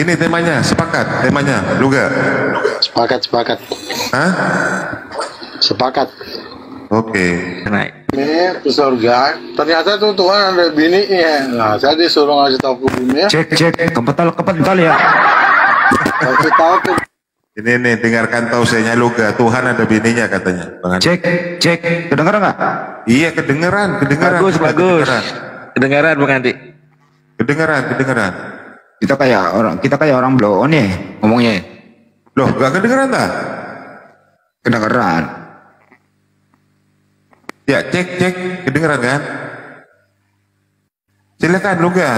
Ini temanya, sepakat temanya, Luga. Sepakat. Hah? Sepakat. Oke. Ini ke surga, ternyata tuh Tuhan ada bininya. Nah, saya disuruh ngasih tahu ke bini ya. Cek, kepental ya. Kasih tahu ke Ini nih, dengarkan tausiahnya Luga. Tuhan ada bininya katanya. Bang Andi. Cek, kedengeran nggak? Iya, kedengeran. Bagus. Kedengaran Bang Andi. Kedengeran. Kita kayak orang blow on ya ngomongnya. Loh, gak kedengeran tak? Kedengeran. Ya, cek, kedengeran kan? Silakan Luga.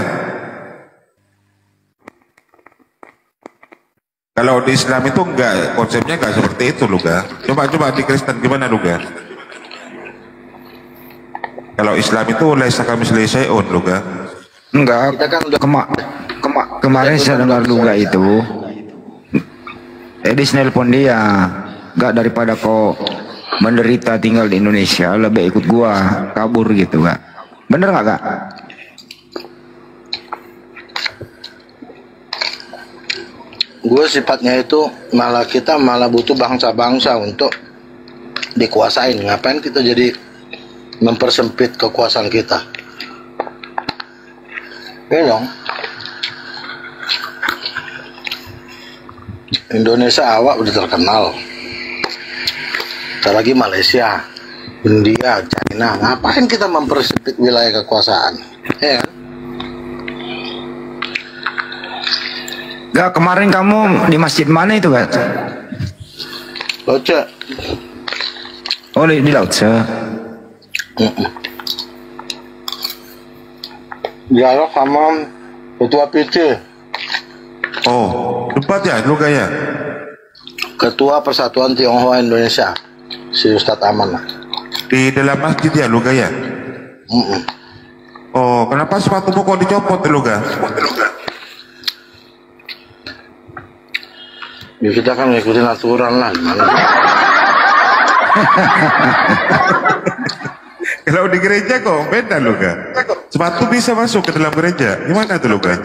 Kalau di Islam itu enggak, konsepnya enggak seperti itu Luga. Coba di Kristen gimana Luga? Kalau Islam itu laisa kamitslihi syai'un Luga. Enggak. kita kan udah Kemarin saya dengar Luga itu. Edis nelpon dia. Enggak, daripada kau menderita tinggal di Indonesia, lebih ikut gua kabur gitu, Kak. Bener nggak, Kak? gue sifatnya itu kita malah butuh bangsa-bangsa untuk dikuasain. Ngapain kita jadi mempersempit kekuasaan kita? Ya dong. Indonesia awak udah terkenal. Ntar lagi Malaysia, India, China. Ngapain kita mempersempit wilayah kekuasaan? Ya kan? Gak, kemarin kamu di masjid mana itu, Kak? Loce. Oh, di Lauce. Dialog sama ketua PT. Oh, debat ya Luga ya? Ketua Persatuan Tionghoa Indonesia, si Ustadz Aman lah. Di dalam masjid ya Luga ya? Oh, kenapa sepatu kok dicopot Luga? Ya kita kan ngikutin aturan lah, gimana? Kalau di gereja kok beda Luga. Sepatu bisa masuk ke dalam gereja. Gimana tuh Luga?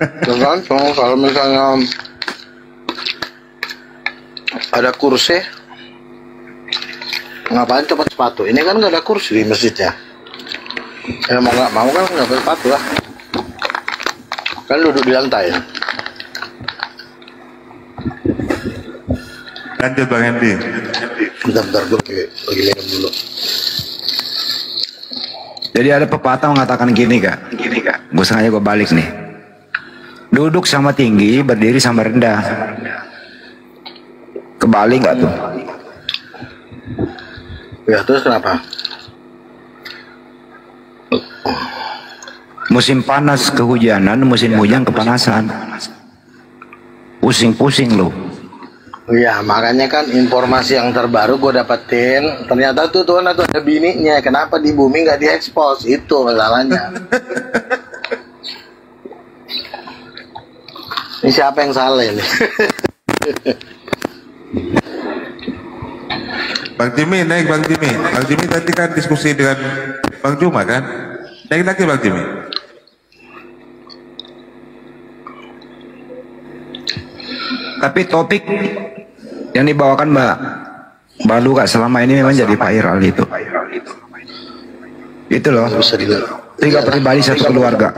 Tergantung, kalau misalnya ada kursi, ngapain copot sepatu? Ini kan nggak ada kursi di masjidnya. Ya mau nggak mau kan nggak pakai sepatu lah. Kan duduk di lantai. Lanjut Bang Hendy. Bentar gue lagi minum dulu. Jadi ada pepatah mengatakan gini, Kak. Gue sengaja gue balik nih. Duduk sama tinggi, berdiri sama rendah. Kebalik nggak tuh? Ya terus kenapa? Musim panas kehujanan, musim hujan kepanasan. Pusing-pusing loh. Ya makanya kan informasi yang terbaru gue dapetin, ternyata tuh Tuhan tuh ada bininya. Kenapa di bumi nggak diekspos? Itu masalahnya. Ini siapa yang salah ini? Bang Jimmy naik Bang Jimmy. Bang Jimmy tadi kan diskusi dengan Bang Juma kan? Naik lagi Bang Jimmy. Tapi topik yang dibawakan Mbak Luga selama ini memang jadi viral itu. Itu loh. Bisa dilihat. 3 pribadi 1 keluarga.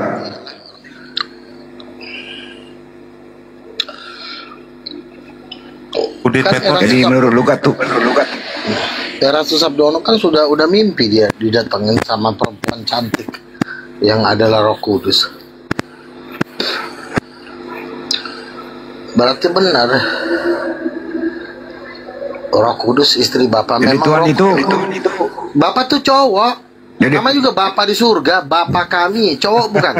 Kan Jadi menurut Luga tuh, Ratu Sabdono kan udah mimpi dia didatengin sama perempuan cantik yang adalah Roh Kudus. Berarti benar Roh Kudus istri Bapak. jadi memang Tuhan Roh itu Bapak tuh cowok. Jadi- Nama juga Bapak di surga, Bapak kami, cowok bukan?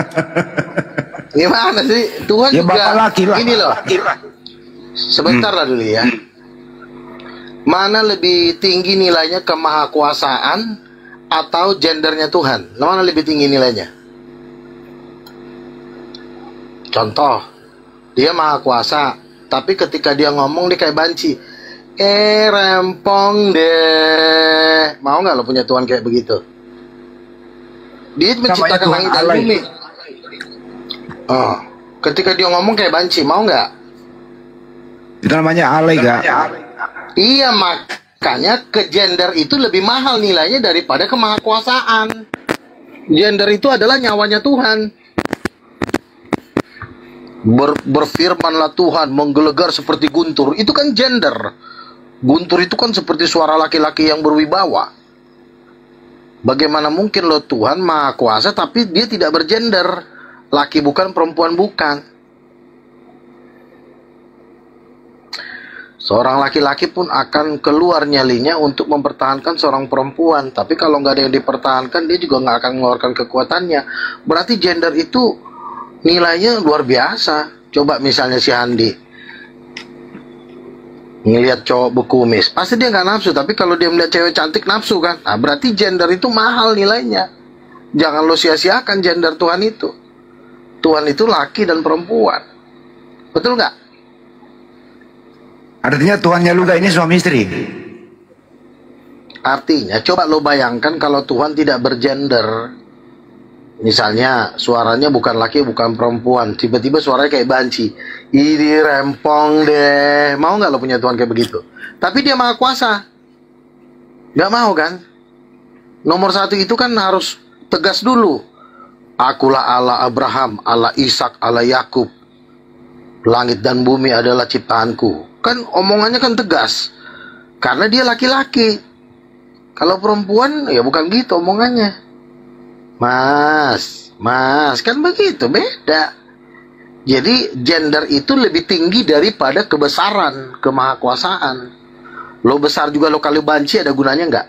Gimana sih? Tuhan ya juga bapak laki lah. ini loh. Sebentar lah dulu ya. Mana lebih tinggi nilainya, kemahakuasaan atau gendernya Tuhan? Mana lebih tinggi nilainya? Contoh, dia maha kuasa, tapi ketika dia ngomong dia kayak banci. Rempong deh. Mau nggak lo punya Tuhan kayak begitu? Dia menciptakan langit dan bumi. Oh. Ketika dia ngomong kayak banci, mau nggak? Itu namanya alay gak? Iya, makanya ke gender itu lebih mahal nilainya daripada kemahakuasaan. Gender itu adalah nyawanya Tuhan. Berfirmanlah Tuhan menggelegar seperti guntur. Itu kan gender. Guntur itu kan seperti suara laki-laki yang berwibawa. Bagaimana mungkin loh Tuhan maha kuasa tapi dia tidak bergender. Laki bukan, perempuan bukan. Seorang laki-laki pun akan keluar nyalinya untuk mempertahankan seorang perempuan. Tapi kalau nggak ada yang dipertahankan, dia juga nggak akan mengeluarkan kekuatannya. Berarti gender itu nilainya luar biasa. Coba misalnya si Handi ngelihat cowok berkumis, pasti dia nggak nafsu. Tapi kalau dia melihat cewek cantik nafsu kan. Nah, berarti gender itu mahal nilainya. Jangan lo sia-siakan gender Tuhan itu. Tuhan itu laki dan perempuan. Betul nggak? Artinya Tuhannya lu gak ini suami istri? Artinya, coba lo bayangkan kalau Tuhan tidak bergender. Misalnya, suaranya bukan laki, bukan perempuan. Tiba-tiba suaranya kayak banci. Ini rempong deh. Mau nggak lo punya Tuhan kayak begitu? Tapi dia maha kuasa. Nggak mau kan? Nomor satu itu kan harus tegas dulu. Akulah Allah Abraham, Allah Ishak, Allah Yakub. Langit dan bumi adalah ciptaanku. Kan omongannya kan tegas. Karena dia laki-laki. Kalau perempuan ya bukan gitu omongannya. Mas, kan begitu, beda. Jadi gender itu lebih tinggi daripada kebesaran, kemahakuasaan. Lo besar juga lo kali banci ada gunanya nggak?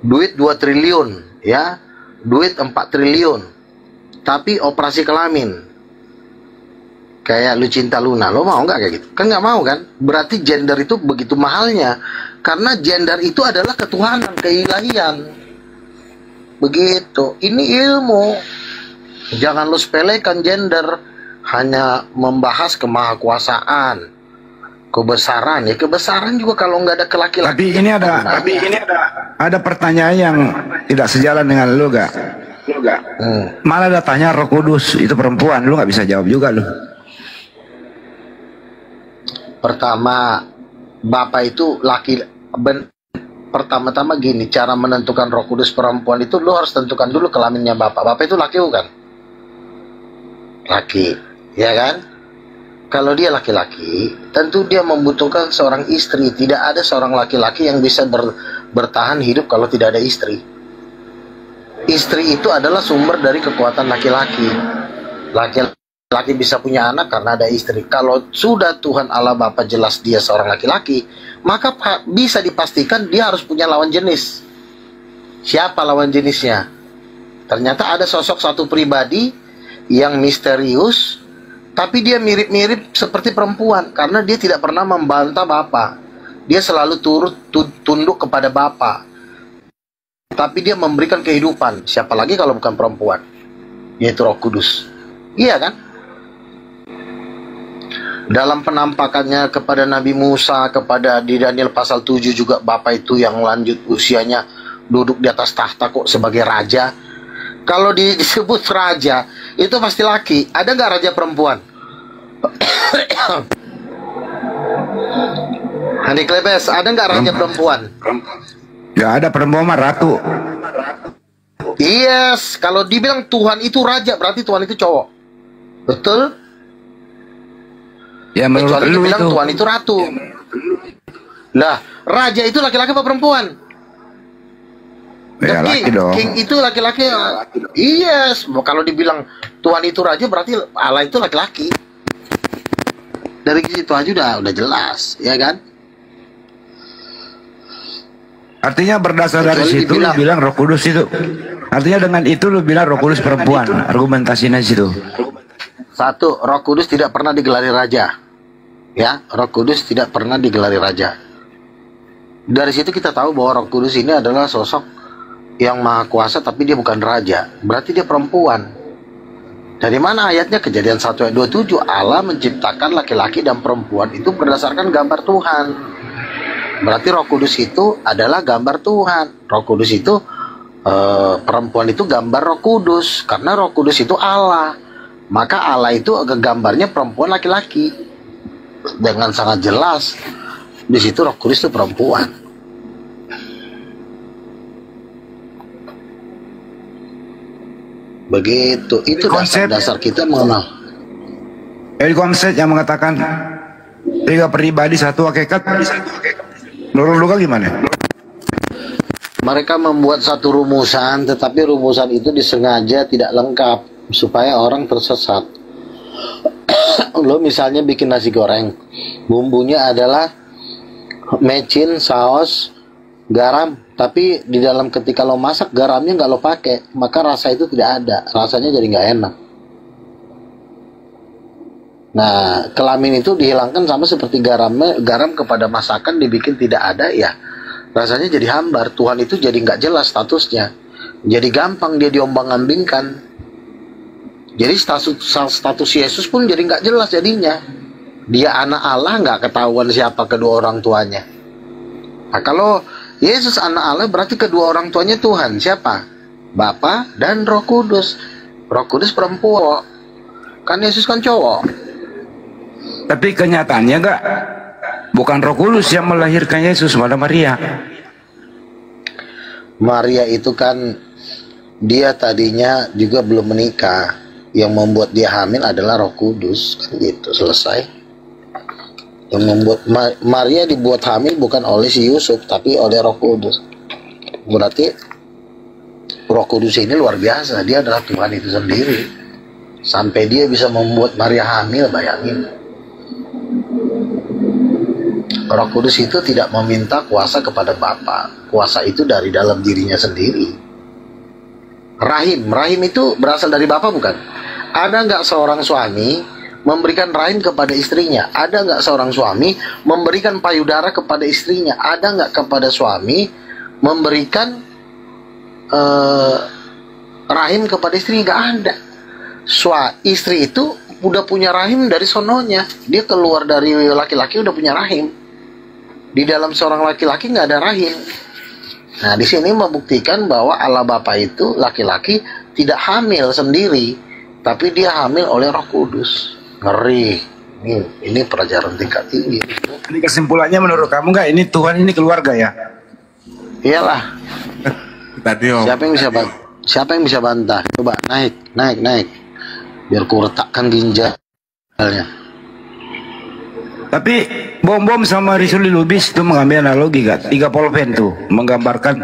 Duit 2 triliun, ya. Duit 4 triliun. Tapi operasi kelamin. Kayak lu cinta Luna, lo mau nggak kayak gitu? Kan nggak mau kan? Berarti gender itu begitu mahalnya. Karena gender itu adalah ketuhanan, keilahian. Begitu. Ini ilmu. Jangan lo sepelekan gender. Hanya membahas kemahakuasaan, kebesaran. Ya kebesaran juga kalau nggak ada kelaki-laki. Tapi ini ada pertanyaan yang tidak sejalan dengan lu gak? Malah datanya Roh Kudus itu perempuan, lu nggak bisa jawab juga lu. Pertama, Bapak itu laki. Pertama-tama gini, cara menentukan Roh Kudus perempuan itu lo harus tentukan dulu kelaminnya Bapak. Bapak itu laki bukan? Laki, ya kan? Kalau dia laki-laki, tentu dia membutuhkan seorang istri. Tidak ada seorang laki-laki yang bisa bertahan hidup kalau tidak ada istri. Istri itu adalah sumber dari kekuatan laki-laki. Laki-laki bisa punya anak karena ada istri. Kalau sudah Tuhan Allah Bapa jelas dia seorang laki-laki, maka bisa dipastikan dia harus punya lawan jenis. Siapa lawan jenisnya? Ternyata ada sosok satu pribadi yang misterius, tapi dia mirip-mirip seperti perempuan karena dia tidak pernah membantah Bapa. Dia selalu tunduk kepada Bapa. Tapi dia memberikan kehidupan. Siapa lagi kalau bukan perempuan? Yaitu Roh Kudus. Iya kan? Dalam penampakannya kepada Nabi Musa, kepada di Daniel pasal 7 juga Bapa itu yang lanjut usianya duduk di atas tahta kok sebagai raja. Kalau disebut raja, itu pasti laki. Ada nggak raja perempuan? Hani Klebes, ada nggak raja perempuan? Gak ada, perempuan mah ratu. Yes, kalau dibilang Tuhan itu raja, berarti Tuhan itu cowok. Betul? Ya menurut Kecuali lu dibilang itu. Tuhan itu ratu. Lah, raja itu laki-laki apa perempuan? Ya laki dong. King itu laki-laki. Yes, kalau dibilang Tuhan itu raja, berarti Allah itu laki-laki. Dari situ aja udah jelas, ya kan? Artinya berdasar dari Kecuali situ lu bilang Roh Kudus itu. Artinya dengan itu lu bilang Roh Kudus perempuan. Argumentasinya situ. Satu, Roh Kudus tidak pernah digelari raja. Ya, Roh Kudus tidak pernah digelari raja. Dari situ kita tahu bahwa Roh Kudus ini adalah sosok yang maha kuasa tapi dia bukan raja. Berarti dia perempuan. Dari mana ayatnya? Kejadian 1 ayat 27. Allah menciptakan laki-laki dan perempuan itu berdasarkan gambar Tuhan. Berarti Roh Kudus itu adalah gambar Tuhan. Roh Kudus itu perempuan itu gambar Roh Kudus, karena Roh Kudus itu Allah. Maka Allah itu gambarnya perempuan laki-laki dengan sangat jelas. Di situ Roh Kudus itu perempuan. Begitu. Itu dasar kita mengenal. Jadi konsep yang mengatakan 3 pribadi satu hakikat. Menurut lu gimana? Mereka membuat satu rumusan, tetapi rumusan itu disengaja tidak lengkap supaya orang tersesat. Lo misalnya bikin nasi goreng, bumbunya adalah mecin, saus, garam, tapi di dalam ketika lo masak garamnya nggak lo pakai, maka rasa itu tidak ada, rasanya jadi nggak enak. Nah, kelamin itu dihilangkan sama seperti garam kepada masakan dibikin tidak ada, ya rasanya jadi hambar. Tuhan itu jadi nggak jelas statusnya, jadi gampang dia diombang-ambingkan. Jadi status Yesus pun jadi nggak jelas jadinya. Dia anak Allah, nggak ketahuan siapa kedua orang tuanya. Nah, kalau Yesus anak Allah berarti kedua orang tuanya Tuhan. Siapa? Bapa dan Roh Kudus. Roh Kudus perempuan. Kan Yesus kan cowok. Tapi kenyataannya enggak, bukan Roh Kudus yang melahirkan Yesus, malah Maria. Maria itu kan dia tadinya juga belum menikah. Yang membuat dia hamil adalah Roh Kudus, kan gitu, selesai. Yang membuat Maria dibuat hamil bukan oleh si Yusuf, tapi oleh Roh Kudus. Berarti Roh Kudus ini luar biasa, dia adalah Tuhan itu sendiri. Sampai dia bisa membuat Maria hamil, bayangin. Roh Kudus itu tidak meminta kuasa kepada Bapa. Kuasa itu dari dalam dirinya sendiri. Rahim itu berasal dari Bapa bukan? Ada nggak seorang suami memberikan rahim kepada istrinya? Ada nggak seorang suami memberikan payudara kepada istrinya? Ada nggak kepada suami memberikan rahim kepada istrinya? Nggak ada. Istri itu udah punya rahim dari sononya. Dia keluar dari laki-laki udah punya rahim. Di dalam seorang laki-laki nggak ada rahim. Nah, di sini membuktikan bahwa Allah Bapa itu laki-laki tidak hamil sendiri, tapi dia hamil oleh Roh Kudus. Ngeri. Ini pelajaran tingkat tinggi. Ini kesimpulannya menurut kamu nggak? Ini Tuhan ini keluarga ya? Iyalah. Tadi om. Siapa yang bisa bantah? Coba naik. Biar ku retakkan ginjalnya. Tapi bom sama Risuli Lubis itu mengambil analogi gak? 3 pulpen tuh menggambarkan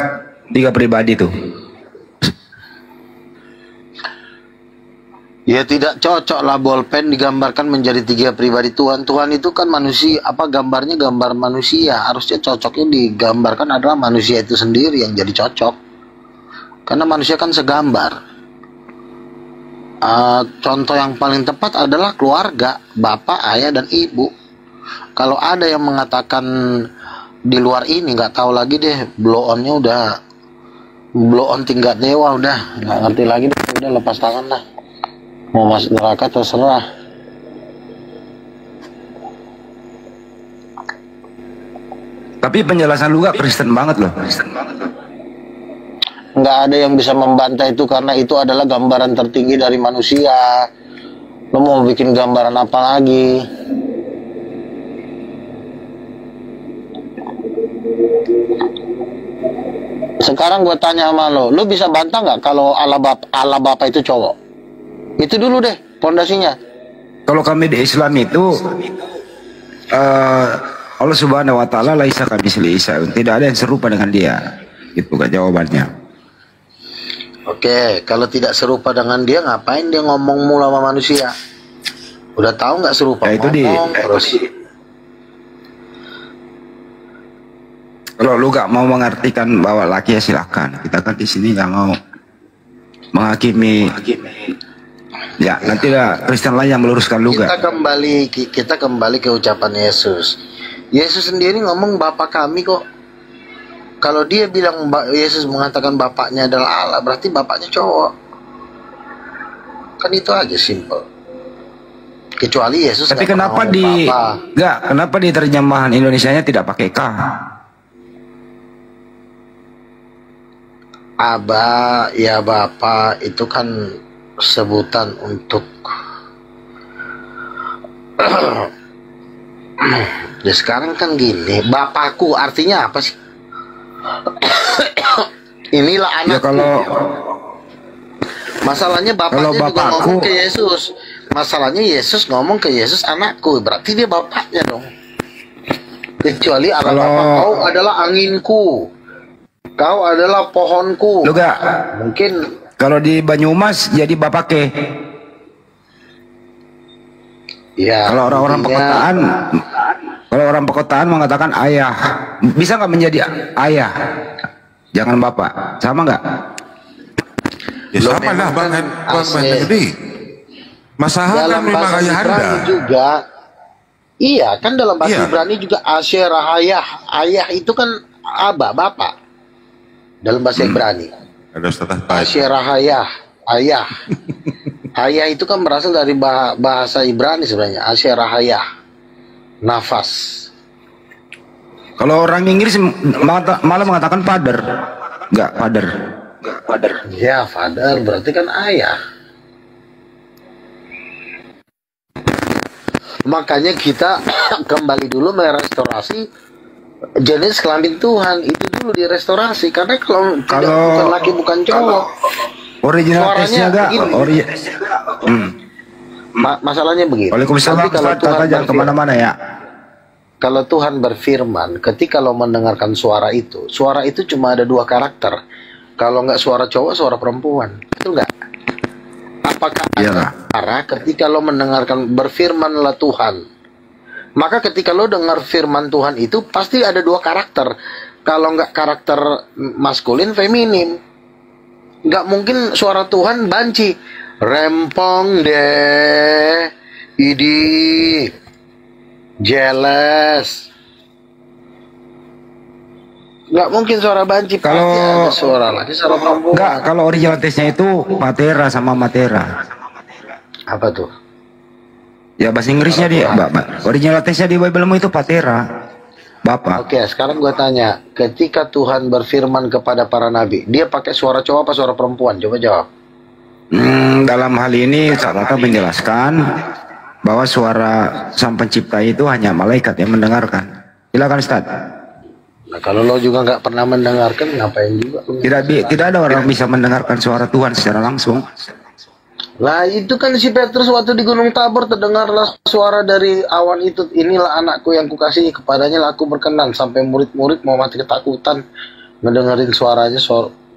3 pribadi tuh. Ya tidak cocok lah bolpen digambarkan menjadi 3 pribadi Tuhan. Tuhan itu kan manusia, gambarnya gambar manusia. Harusnya cocoknya digambarkan adalah manusia itu sendiri yang jadi cocok. Karena manusia kan segambar. Contoh yang paling tepat adalah keluarga, bapak, ayah, dan ibu. Kalau ada yang mengatakan di luar ini, nggak tahu lagi deh, blow on tingkat dewa, udah nggak ngerti lagi deh, udah lepas tangan lah. Mau masuk neraka terserah. Tapi penjelasan lu gak Kristen banget loh. Nggak ada yang bisa membantah itu karena itu adalah gambaran tertinggi dari manusia. Lo mau bikin gambaran apa lagi? Sekarang gue tanya sama lo bisa bantah nggak kalau Allah Bapa itu cowok? Itu dulu deh pondasinya. Kalau kami di Islam itu Allah Subhanahu Wa Taala laisa kamitslihi syai'un, tidak ada yang serupa dengan dia. Itu kan jawabannya. Oke, kalau tidak serupa dengan dia, ngapain dia ngomong mulu sama manusia? Udah tahu nggak serupa ya, itu ngomong terus. Kalau lu gak mau mengartikan bahwa laki ya silakan. Kita kan di sini gak mau menghakimi. Ya, nanti lah Kristen lain yang meluruskan lu gak. Kita kembali ke ucapan Yesus. Yesus sendiri ngomong Bapa kami kok. Kalau dia bilang Yesus mengatakan bapaknya adalah Allah, berarti bapaknya cowok. Kan itu aja simple. Kecuali Yesus. Tapi kenapa kenapa di terjemahan Indonesianya tidak pakai K? Aba, ya Bapa, itu kan sebutan untuk Ya sekarang kan gini, bapakku artinya apa sih? Inilah anakku. Ya kalau masalahnya bapaknya juga bapakku, ngomong ke Yesus. Masalahnya Yesus ngomong ke Yesus anakku, berarti dia bapaknya dong. Kecuali Allah Bapa, kau adalah anginku, kau adalah pohonku. lu gak? Mungkin Kalau di Banyumas jadi bapak ke. ya. Kalau orang-orang perkotaan, kalau orang perkotaan mengatakan ayah, bisa nggak menjadi ayah? Jangan bapak, sama nggak? Ya Loh, sama lah memang Bang kan Jadi Masalah kan dalam memang bahasa ayah Ibrani anda. juga. Iya, kan dalam bahasa Iya. Ibrani juga asyerah ayah. Ayah itu kan aba, bapak. Dalam bahasa Ibrani. Ada Ustaz Baik. Asyerah ayah. Ayah itu kan berasal dari bahasa Ibrani sebenarnya. Asyerah ayah. Nafas. Kalau orang Inggris malah mengatakan father, nggak father. Ya, father berarti kan ayah. Makanya kita kembali dulu merestorasi jenis kelamin Tuhan. Itu dulu direstorasi. Karena kalau tidak, bukan laki bukan cowok. Original tesnya Suaranya nggak? Masalahnya begini. Waalaikumsalam. Nanti kalau Tuhan Jangan kemana-mana ya. Kalau Tuhan berfirman, ketika lo mendengarkan suara itu cuma ada dua karakter. Kalau nggak suara cowok, suara perempuan. Itu nggak? Apakah ada cara ketika lo mendengarkan berfirmanlah Tuhan? Maka ketika lo dengar firman Tuhan itu pasti ada dua karakter. Kalau nggak karakter maskulin, feminin. Nggak mungkin suara Tuhan banci. Rempong deh, idi, jealous. Nggak mungkin suara banci. Pasti ada suara lagi, suara perempuan. Nggak, kalau original tesnya itu patera sama matera. Apa tuh? Ya bahasa Inggrisnya dia, original tesnya di Bible itu patera, bapak. Oke, sekarang gue tanya, ketika Tuhan berfirman kepada para nabi, dia pakai suara cowok apa suara perempuan? Coba jawab. Dalam hal ini Ustaz menjelaskan bahwa suara Sang Pencipta itu hanya malaikat yang mendengarkan. Silakan Ustaz. Nah, kalau lo juga nggak pernah mendengarkan, ngapain juga? Tidak ada orang bisa mendengarkan suara Tuhan secara langsung. Lah itu kan si Petrus waktu di Gunung Tabor terdengarlah suara dari awan itu, inilah anakku yang kukasihi, kepadanya lah aku berkenan, sampai murid-murid mau mati ketakutan ngedengerin suaranya,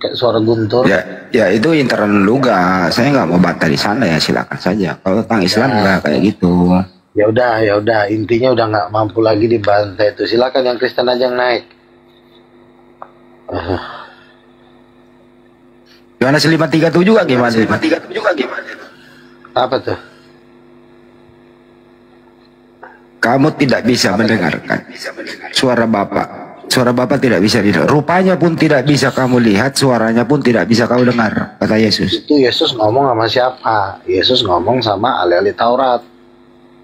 kayak suara guntur. Ya itu internal juga. Saya nggak mau bantah di sana ya, silakan saja. Kalau tentang Islam nggak kayak gitu. Ya udah, intinya udah nggak mampu lagi dibantai itu. Silakan yang Kristen aja yang naik. Yohanes 5:37 juga gimana? Apa tuh? Kamu tidak bisa mendengarkan suara Bapa. Suara Bapa tidak bisa didengar. Rupanya pun tidak bisa kamu lihat, suaranya pun tidak bisa kamu dengar, kata Yesus. Itu Yesus ngomong sama siapa? Yesus ngomong sama ahli-ahli Taurat.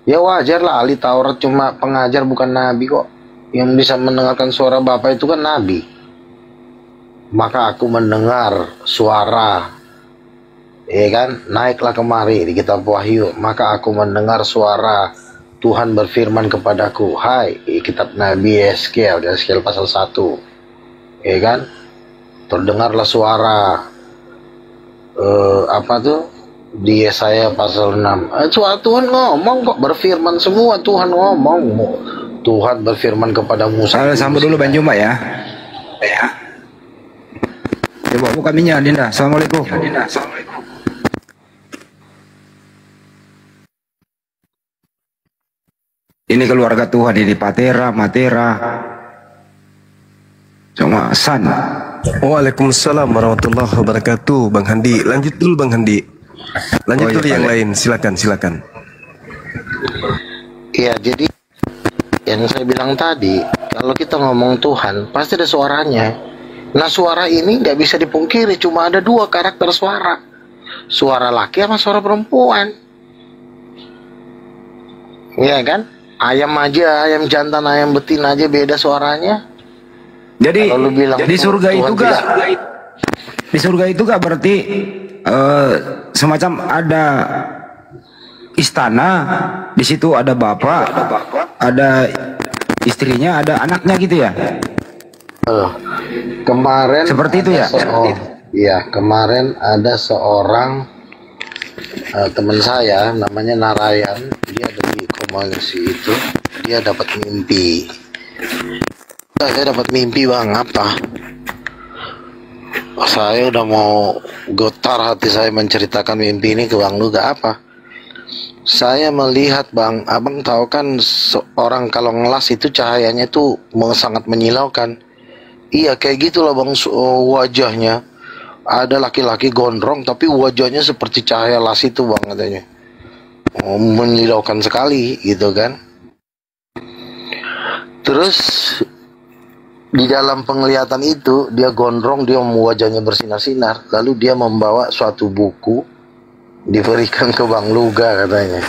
Ya wajar lah, ahli Taurat cuma pengajar bukan nabi kok. Yang bisa mendengarkan suara Bapa itu kan nabi. Maka aku mendengar suara, ya kan, naiklah kemari di kitab Wahyu. Maka aku mendengar suara Tuhan berfirman kepadaku, hai, kitab Nabi Yeskiel pasal 1, ya kan, terdengarlah suara apa tuh di Yesaya pasal 6. Suara Tuhan ngomong kok, berfirman semua. Tuhan ngomong, Tuhan berfirman kepada Musa. Sambut dulu Banjuma ya. Coba buka minyak Dinda. Assalamualaikum. Ini keluarga Tuhan, ini Patera, Matera, sama San. Waalaikumsalam warahmatullahi wabarakatuh. Bang Handi, lanjut dulu Bang Handi. Lanjut dulu yang lain, silakan. Iya, jadi yang saya bilang tadi, kalau kita ngomong Tuhan, pasti ada suaranya. Nah, suara ini nggak bisa dipungkiri, cuma ada dua karakter suara. Suara laki sama suara perempuan. Iya kan? Ayam aja, ayam jantan, ayam betina aja beda suaranya. Jadi kalau lu bilang di surga itu gak, di surga itu gak berarti semacam ada istana, di situ ada bapak, ada istrinya, ada anaknya gitu ya. Kemarin Seperti itu ya? Iya, kemarin ada seorang teman saya namanya Narayan, dia ada di komisi itu, dia dapat mimpi. Saya dapat mimpi, Bang, apa? Saya udah mau getar hati saya menceritakan mimpi ini ke Bang Luga. Apa? Saya melihat, Bang, Abang tahu kan seorang kalau ngelas itu cahayanya itu sangat menyilaukan. Iya, kayak gitu loh, Bang, wajahnya. Ada laki-laki gondrong tapi wajahnya seperti cahaya las itu, Bang, katanya. Menyilaukan sekali gitu kan. Terus di dalam penglihatan itu dia gondrong, dia wajahnya bersinar-sinar, lalu dia membawa suatu buku diberikan ke Bang Luga katanya.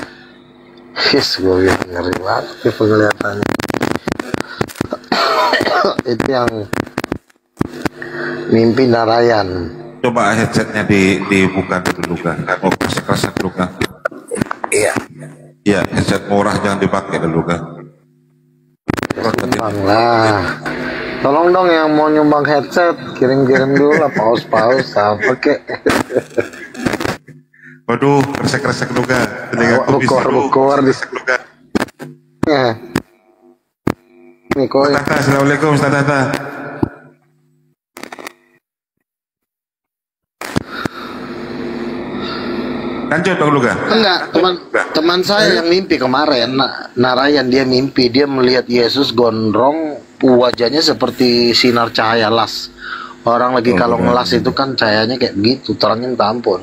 Yes, gue bilang ngeri banget penglihatannya. Itu yang mimpi Narayan. Coba headsetnya dibuka dulu kan. Oh, keras dulu kan. Iya. Iya, headset murah jangan dipakai dulu kan. Nyumbang lah. Tolong dong yang mau nyumbang headset, kirim-kirim dulu lah, paus-paus apa kek. Waduh, kresek-kresek dulu kan. Bukor di kan. Ya. Nih koi. Tata, assalamualaikum Ustaz Tata. Lanjut Bang Luga. Enggak, teman saya yang mimpi kemarin, Narayan, dia mimpi dia melihat Yesus gondrong, wajahnya seperti sinar cahaya las. Orang lagi kalau ngelas itu kan cahayanya kayak begitu, terangnya minta ampun.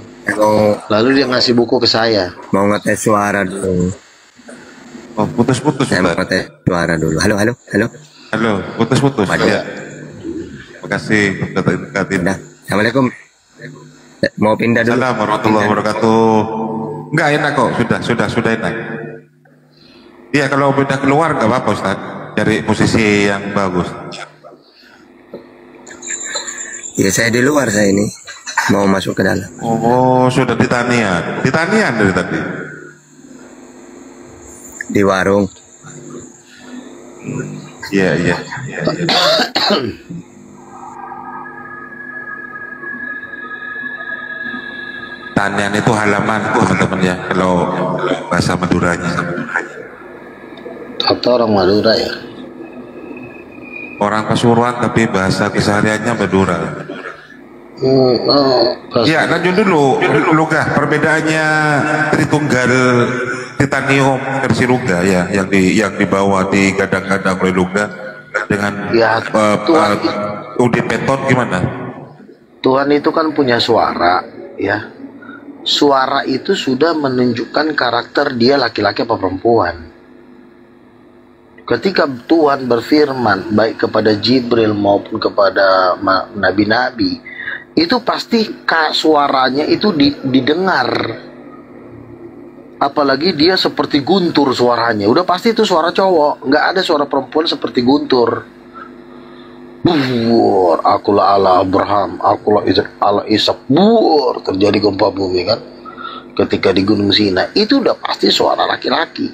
Lalu dia ngasih buku ke saya. Mau ngetes suara dulu. Oh, putus-putus. Saya mau ngetes suara dulu. Halo. Halo, putus-putus. Ya. Terima kasih dekat-dekatin. Nah, assalamualaikum. Mau pindah dulu. Assalamualaikum warahmatullahi wabarakatuh. Enggak enak kok, sudah enak. Iya, kalau pindah keluar nggak apa-apa Ustaz. Cari posisi yang bagus. Ya saya di luar saya ini. Mau masuk ke dalam. Oh, sudah di Tanian. Di Tanian dari tadi. Di warung. Iya. Tanian itu halaman teman-teman ya, kalau bahasa Maduranya. Atau orang Madura ya? Orang Pasuruan tapi bahasa kesehariannya Madura. Ya, lanjut dulu. Luga, perbedaannya Tritunggal Titanium versi Luga ya, yang dibawa di gadang-gadang oleh Luga dengan Ya, Tuhan, Udi Peton gimana? Tuhan itu kan punya suara, ya. Suara itu sudah menunjukkan karakter dia laki-laki apa perempuan. Ketika Tuhan berfirman baik kepada Jibril maupun kepada nabi-nabi, itu pasti suaranya itu didengar. Apalagi dia seperti guntur suaranya, udah pasti itu suara cowok, nggak ada suara perempuan seperti guntur. Buur, akulah Allah Abraham, akulah Allah Ishak. Buur, terjadi gempa bumi kan. Ketika di Gunung Sinai, itu udah pasti suara laki-laki.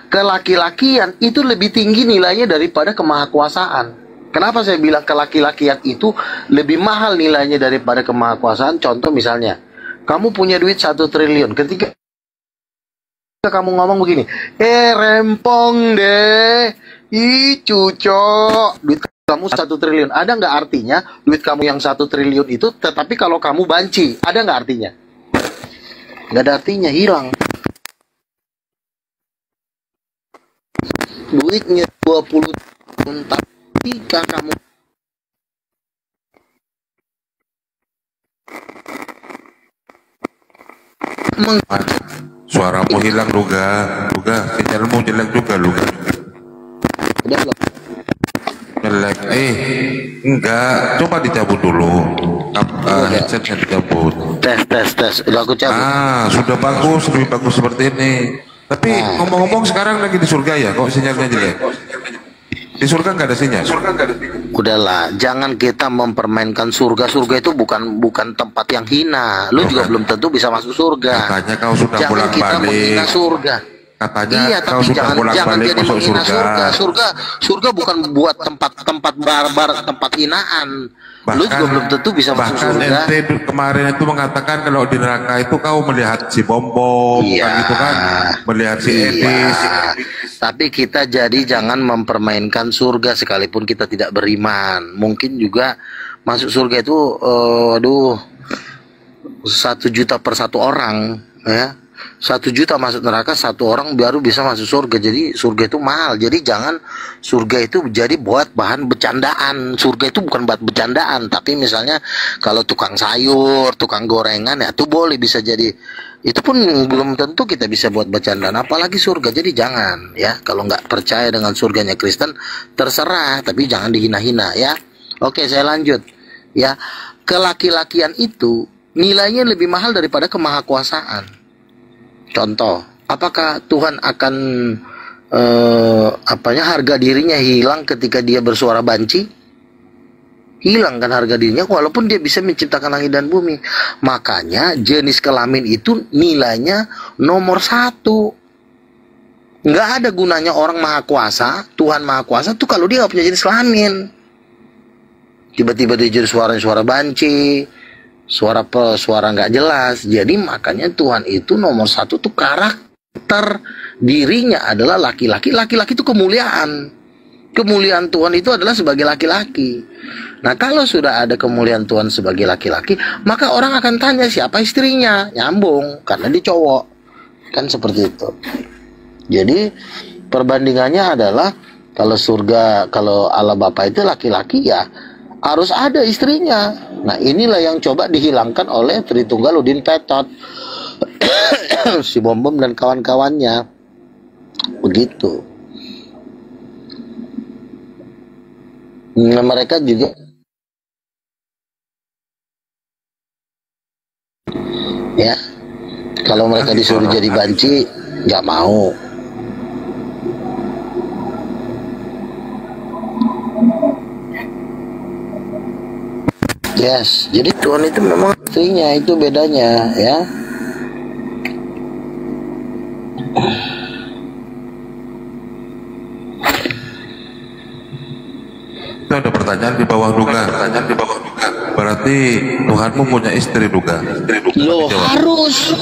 Kelaki-lakian itu lebih tinggi nilainya daripada kemahakuasaan. Kenapa saya bilang kelaki-lakian itu lebih mahal nilainya daripada kemahakuasaan? Contoh misalnya, kamu punya duit 1 triliun. Ketika kamu ngomong begini, rempong deh, cucok, duit kamu 1 triliun. Ada nggak artinya duit kamu yang 1 triliun itu, tetapi kalau kamu banci, ada nggak artinya? Nggak ada artinya, hilang. Duitnya 20 triliun, ketika kamu Suaramu hilang Luga, sinyalmu jelek juga Luga. udah belum? Jelek, enggak, coba dicabut dulu. Headsetnya dicabut. Tes, udah aku cabut. Sudah bagus, lebih bagus seperti ini. Tapi ngomong-ngomong sekarang lagi di surga ya, kok sinyalnya jelek? Di surga nggak ada sinyal? Udahlah, jangan kita mempermainkan surga. Surga itu bukan tempat yang hina. Lu juga belum tentu bisa masuk surga. Katanya kau sudah Jangan pulang kita balik. menghina surga. Katanya Iya, kau tapi sudah jangan pulang balik jadi masuk menghina surga. Surga bukan buat tempat barbar, tempat hinaan. Lu juga belum tentu bisa masuk bahkan surga. ente kemarin itu mengatakan kalau di neraka itu kau melihat si bom-bom, Iya. kan gitu kan, melihat si Edis. Tapi kita jadi jangan mempermainkan surga sekalipun kita tidak beriman. Mungkin juga masuk surga itu, 1 juta per 1 orang, ya. 1 juta masuk neraka, 1 orang baru bisa masuk surga. Jadi surga itu mahal. Jadi jangan surga itu jadi buat bahan bercandaan. Surga itu bukan buat bercandaan. Tapi misalnya kalau tukang sayur, tukang gorengan, ya itu boleh bisa jadi. Itu pun belum tentu kita bisa buat bercandaan. Apalagi surga. Jadi jangan, ya. Kalau nggak percaya dengan surganya Kristen, terserah. Tapi jangan dihina-hina, ya. Oke, saya lanjut. Ya, kelaki-lakian itu nilainya lebih mahal daripada kemahakuasaan. Contoh, apakah Tuhan akan harga dirinya hilang ketika dia bersuara banci? Hilang kan harga dirinya, walaupun dia bisa menciptakan langit dan bumi. Makanya jenis kelamin itu nilainya nomor 1. Nggak ada gunanya orang maha kuasa, Tuhan maha kuasa tuh kalau dia nggak punya jenis kelamin. Tiba-tiba dia jadi suara banci, suara nggak jelas. Jadi makanya Tuhan itu nomor 1 tuh karakter dirinya adalah laki-laki. Laki-laki itu kemuliaan. Kemuliaan Tuhan itu adalah sebagai laki-laki. Nah, kalau sudah ada kemuliaan Tuhan sebagai laki-laki, maka orang akan tanya siapa istrinya, nyambung karena dia cowok. Kan seperti itu. Jadi perbandingannya adalah kalau Allah Bapa itu laki-laki, ya harus ada istrinya. Nah, inilah yang coba dihilangkan oleh Tritunggal Udin Petot, si Bom-Bom dan kawan-kawannya. Begitu. Nah, mereka juga ya, kalau mereka disuruh jadi banci, nggak mau. Yes, jadi Tuhan itu memang istrinya, itu bedanya, ya. Itu ada pertanyaan di bawah duga. Berarti Tuhanmu punya istri duga. Loh, harus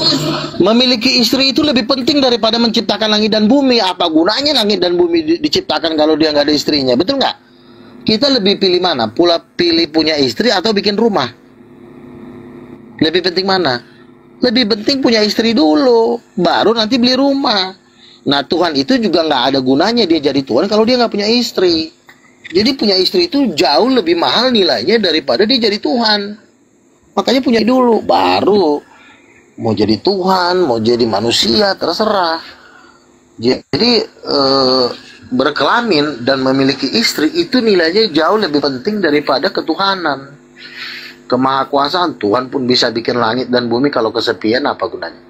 memiliki istri itu lebih penting daripada menciptakan langit dan bumi. Apa gunanya langit dan bumi diciptakan kalau dia nggak ada istrinya? Betul nggak? Kita lebih pilih mana? Pilih punya istri atau bikin rumah? Lebih penting mana? Lebih penting punya istri dulu, baru nanti beli rumah. Nah, Tuhan itu juga nggak ada gunanya dia jadi Tuhan kalau dia nggak punya istri. Jadi punya istri itu jauh lebih mahal nilainya daripada dia jadi Tuhan. Makanya punya dulu, baru mau jadi Tuhan, mau jadi manusia, terserah. Jadi berkelamin dan memiliki istri itu nilainya jauh lebih penting daripada ketuhanan. Kemahakuasaan, Tuhan pun bisa bikin langit dan bumi, kalau kesepian apa gunanya?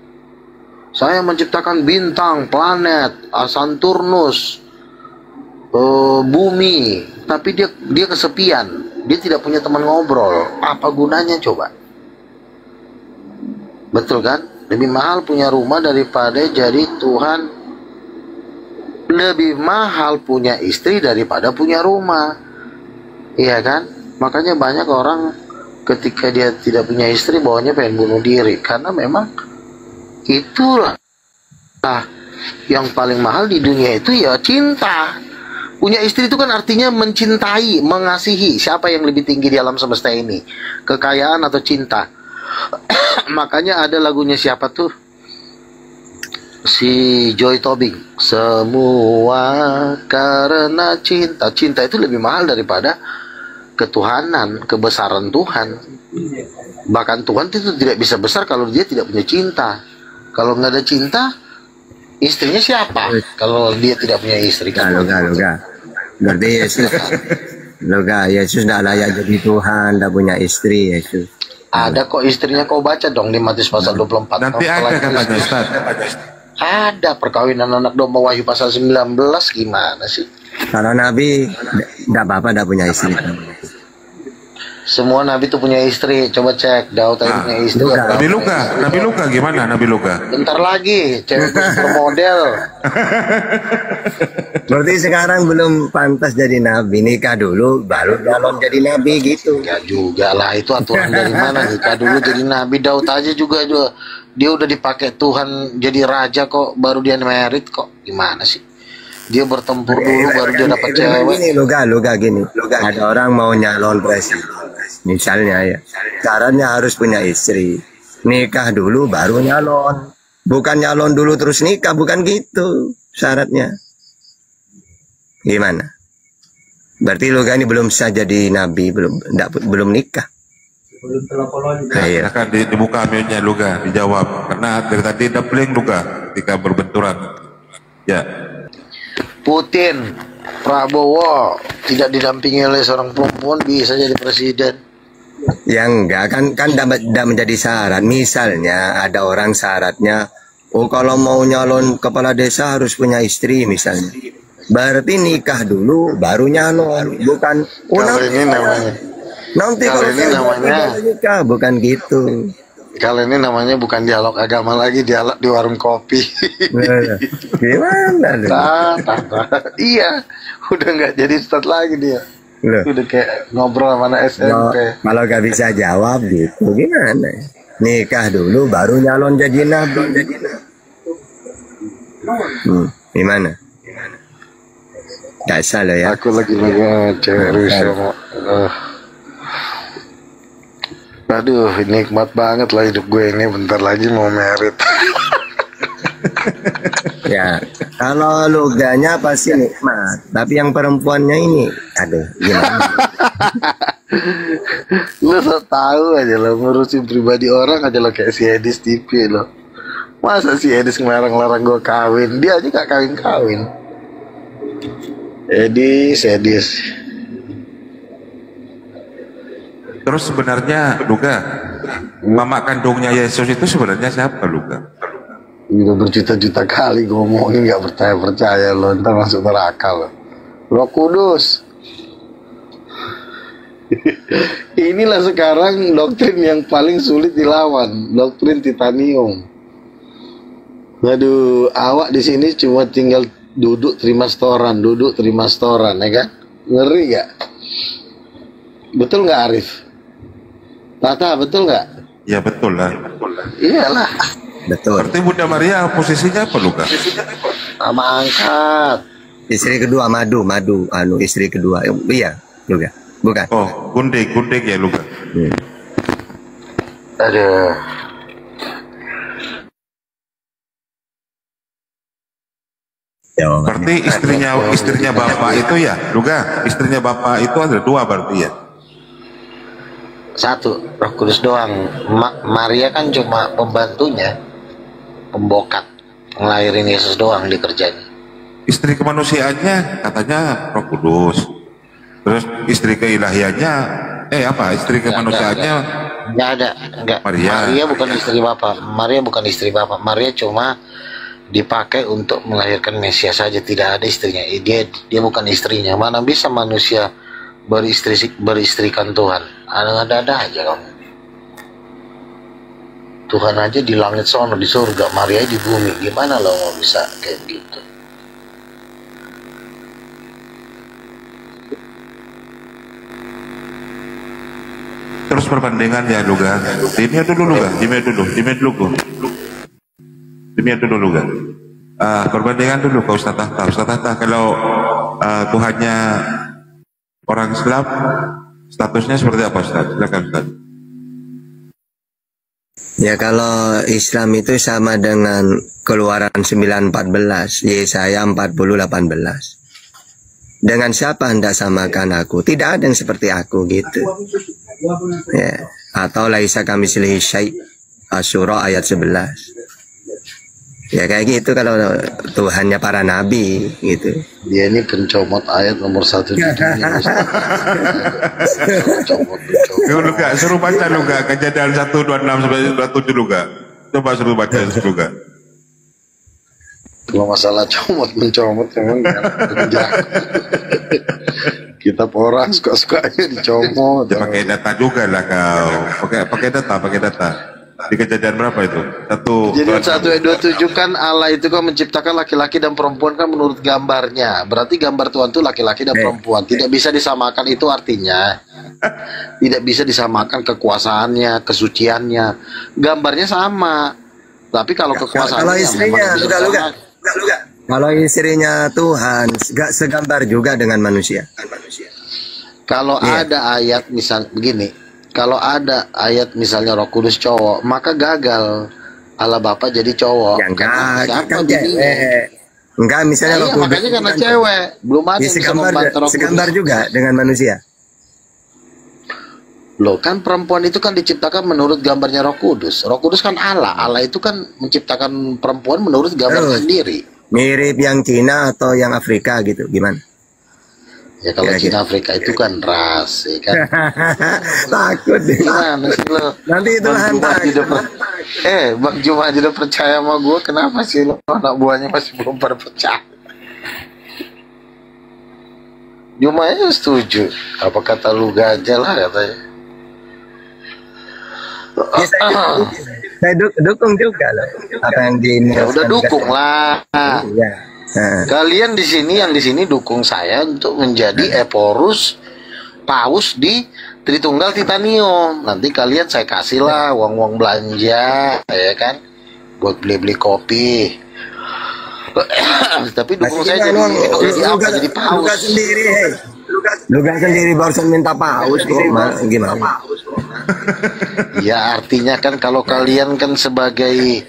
Saya menciptakan bintang, planet, Saturnus, bumi, tapi dia kesepian, dia tidak punya teman ngobrol. Apa gunanya coba? Betul kan? Lebih mahal punya rumah daripada jadi Tuhan. Lebih mahal punya istri daripada punya rumah. Iya kan? Makanya banyak orang ketika dia tidak punya istri, bawahnya pengen bunuh diri. Karena memang itulah yang paling mahal di dunia itu, ya cinta. Punya istri itu kan artinya mencintai, mengasihi. Siapa yang lebih tinggi di alam semesta ini? Kekayaan atau cinta? Makanya ada lagunya siapa tuh? Si Joy Tobing. Semua karena cinta. Cinta itu lebih mahal daripada ketuhanan, kebesaran Tuhan. Bahkan Tuhan itu tidak bisa besar kalau dia tidak punya cinta. Kalau nggak ada cinta, istrinya siapa? Kalau dia tidak punya istri kan? Loga. Berarti Yesus tidak layak jadi Tuhan, tidak punya istri Yesus. Ada kok istrinya, kau baca dong di Matius pasal 24. Nanti ada katanya Ustaz. Ada perkawinan anak domba, Wahyu pasal 19, gimana sih? Kalau Nabi enggak apa-apa enggak punya istri. Semua nabi tuh punya istri. Coba cek Daud tadi punya istri. Nabi Luka gimana Nabi Luka? Bentar lagi, cewek supermodel. Berarti sekarang belum pantas jadi nabi, nikah dulu baru calon jadi nabi gitu. Ya juga lah, itu aturan dari mana? Nikah dulu jadi nabi. Daud aja juga dia udah dipakai Tuhan jadi raja kok, baru dia merit kok. Gimana sih? Dia bertempur dulu baru dia dapat cewek. Gini luga gini. Ada orang mau nyalon presiden. Misalnya ya, syaratnya harus punya istri. Nikah dulu baru nyalon. Bukan nyalon dulu terus nikah, bukan gitu syaratnya. Gimana? Berarti Luga ini belum sah jadi nabi, belum nikah. Ya, kan dibuka mute-nya Luga, dijawab. Karena dari tadi ada blank Luga ketika berbenturan. Ya. Putin, Prabowo tidak didampingi oleh seorang perempuan bisa jadi presiden. Ya enggak, kan tidak menjadi syarat. Misalnya ada orang syaratnya, oh kalau mau nyalon kepala desa harus punya istri misalnya. Berarti nikah dulu baru nyalon, bukan Kalau ini namanya. nanti Kalau kalau ini namanya nikah, bukan gitu. Kalau ini namanya bukan dialog agama lagi, dialog di warung kopi. Gimana lu? Iya, udah nggak jadi start lagi dia. Loh. Udah kayak ngobrol sama anak SMP. Kalau gak bisa jawab gitu, gimana? Nikah dulu baru nyalon jadi nabi. Gimana? Gak salah ya. Aku lagi cewek Rusia mau. Aduh, nikmat banget lah hidup gue ini. Bentar lagi mau merit. Ya, kalau luganya pasti nikmat. Tapi yang perempuannya ini, aduh, gimana? Lo so tau aja lo ngurusin pribadi orang aja lo kayak si Edis TV lo. Masa si Edis ngelarang-larang gue kawin? Dia aja gak kawin-kawin. Edis. Terus sebenarnya Luga, mama kandungnya Yesus itu sebenarnya siapa Luga? Udah berjuta-juta kali gue ngomongin gak percaya lo, ntar masuk neraka lo. Roh Kudus. Inilah sekarang doktrin yang paling sulit dilawan, doktrin titanium. Waduh, awak di sini cuma tinggal duduk terima setoran, ya kan? Ngeri gak? Betul nggak Arif? Tata, betul nggak? Ya betul lah. Iyalah. Betul. Berarti Bunda Maria posisinya apa Luga? Nama angkat. Istri kedua madu, istri kedua. Iya, juga. Bukan. Oh, gundik ya Luga. Aduh. Berarti istrinya bapak itu ya Luga, istrinya bapak itu ada dua berarti ya? Satu, Roh Kudus doang. Maria kan cuma pembantunya, pembokat, ngelahirin Yesus doang dikerjain. Istri kemanusiaannya katanya Roh Kudus. Terus istri keilahiannya istri kemanusiaannya enggak. Maria. Maria bukan istri bapak. Maria cuma dipakai untuk melahirkan Mesias saja, tidak ada istrinya. Dia bukan istrinya. Mana bisa manusia beristrikan Tuhan? Ada aja kamu. Tuhan aja di langit sono, di surga, Maria di bumi. Gimana lo mau bisa kayak gitu? Terus perbandingan ya Luga. Dimia dulu Luga. Perbandingan dulu ke Ustaz Tahta. Kalau Tuhannya orang Islam, statusnya seperti apa Ustaz? Silakan Ustaz. Ya kalau Islam itu sama dengan Keluaran 9:14, Yesaya 40:18. Dengan siapa hendak samakan aku? Tidak ada yang seperti aku gitu. Ya. Atau laisa kamitslihi syai', Asyura ayat 11. Ya kayak gitu kalau Tuhannya para nabi gitu. Dia ini pencomot ayat nomor 1 di dunia. Luga, suruh baca Luga, Kejadian 1:26 sampai 27 Luga. Coba suruh baca Luga. Kalau masalah comot mencomot memang jangan. Kita orang suka-sukanya dicomot. Ya, pakai data juga lah kau. Pakai data. Di kejadian berapa itu? Kejadian 1 ayat 27 kan Allah itu kan menciptakan laki-laki dan perempuan kan menurut gambarnya. Berarti gambar Tuhan itu laki-laki dan perempuan. Tidak bisa disamakan, itu artinya tidak bisa disamakan kekuasaannya, kesuciannya. Gambarnya sama. Tapi kalau kekuasaannya kalau istrinya kalau istrinya Tuhan gak segambar juga dengan manusia. Kalau ada ayat misal begini, kalau ada ayat misalnya Roh Kudus cowok, maka gagal Allah Bapa jadi cowok. Ya enggak, siapa kan bininya? Enggak, misalnya Roh Kudus. Makanya karena cewek, belum ada yang bisa membantah Roh Kudus. Segambar juga dengan manusia. Loh, kan perempuan itu kan diciptakan menurut gambarnya Roh Kudus. Roh Kudus kan Allah. Allah itu kan menciptakan perempuan menurut gambar sendiri. Mirip yang Cina atau yang Afrika gitu, gimana? Ya kalau Cina Afrika itu kan ras, ya kan. Takut deh. Gimana sih lo? Nanti itu hantar. Bang Juma aja udah percaya sama gue, kenapa sih lo anak buahnya masih belum pada percaya? Juma aja setuju. Apa kata lu gajah lah katanya. Ya, saya dukung juga loh apa yang di ya udah dukung lah. Ya. Kalian di sini yang di sini dukung saya untuk menjadi Eporus Paus di Tritunggal Titanium. Nanti kalian saya kasih lah uang belanja, ya kan, buat beli kopi. Tapi dukung saya jadi Paus. Luka sendiri barusan minta Paus kok, gimana? Ya artinya kan kalau kalian kan sebagai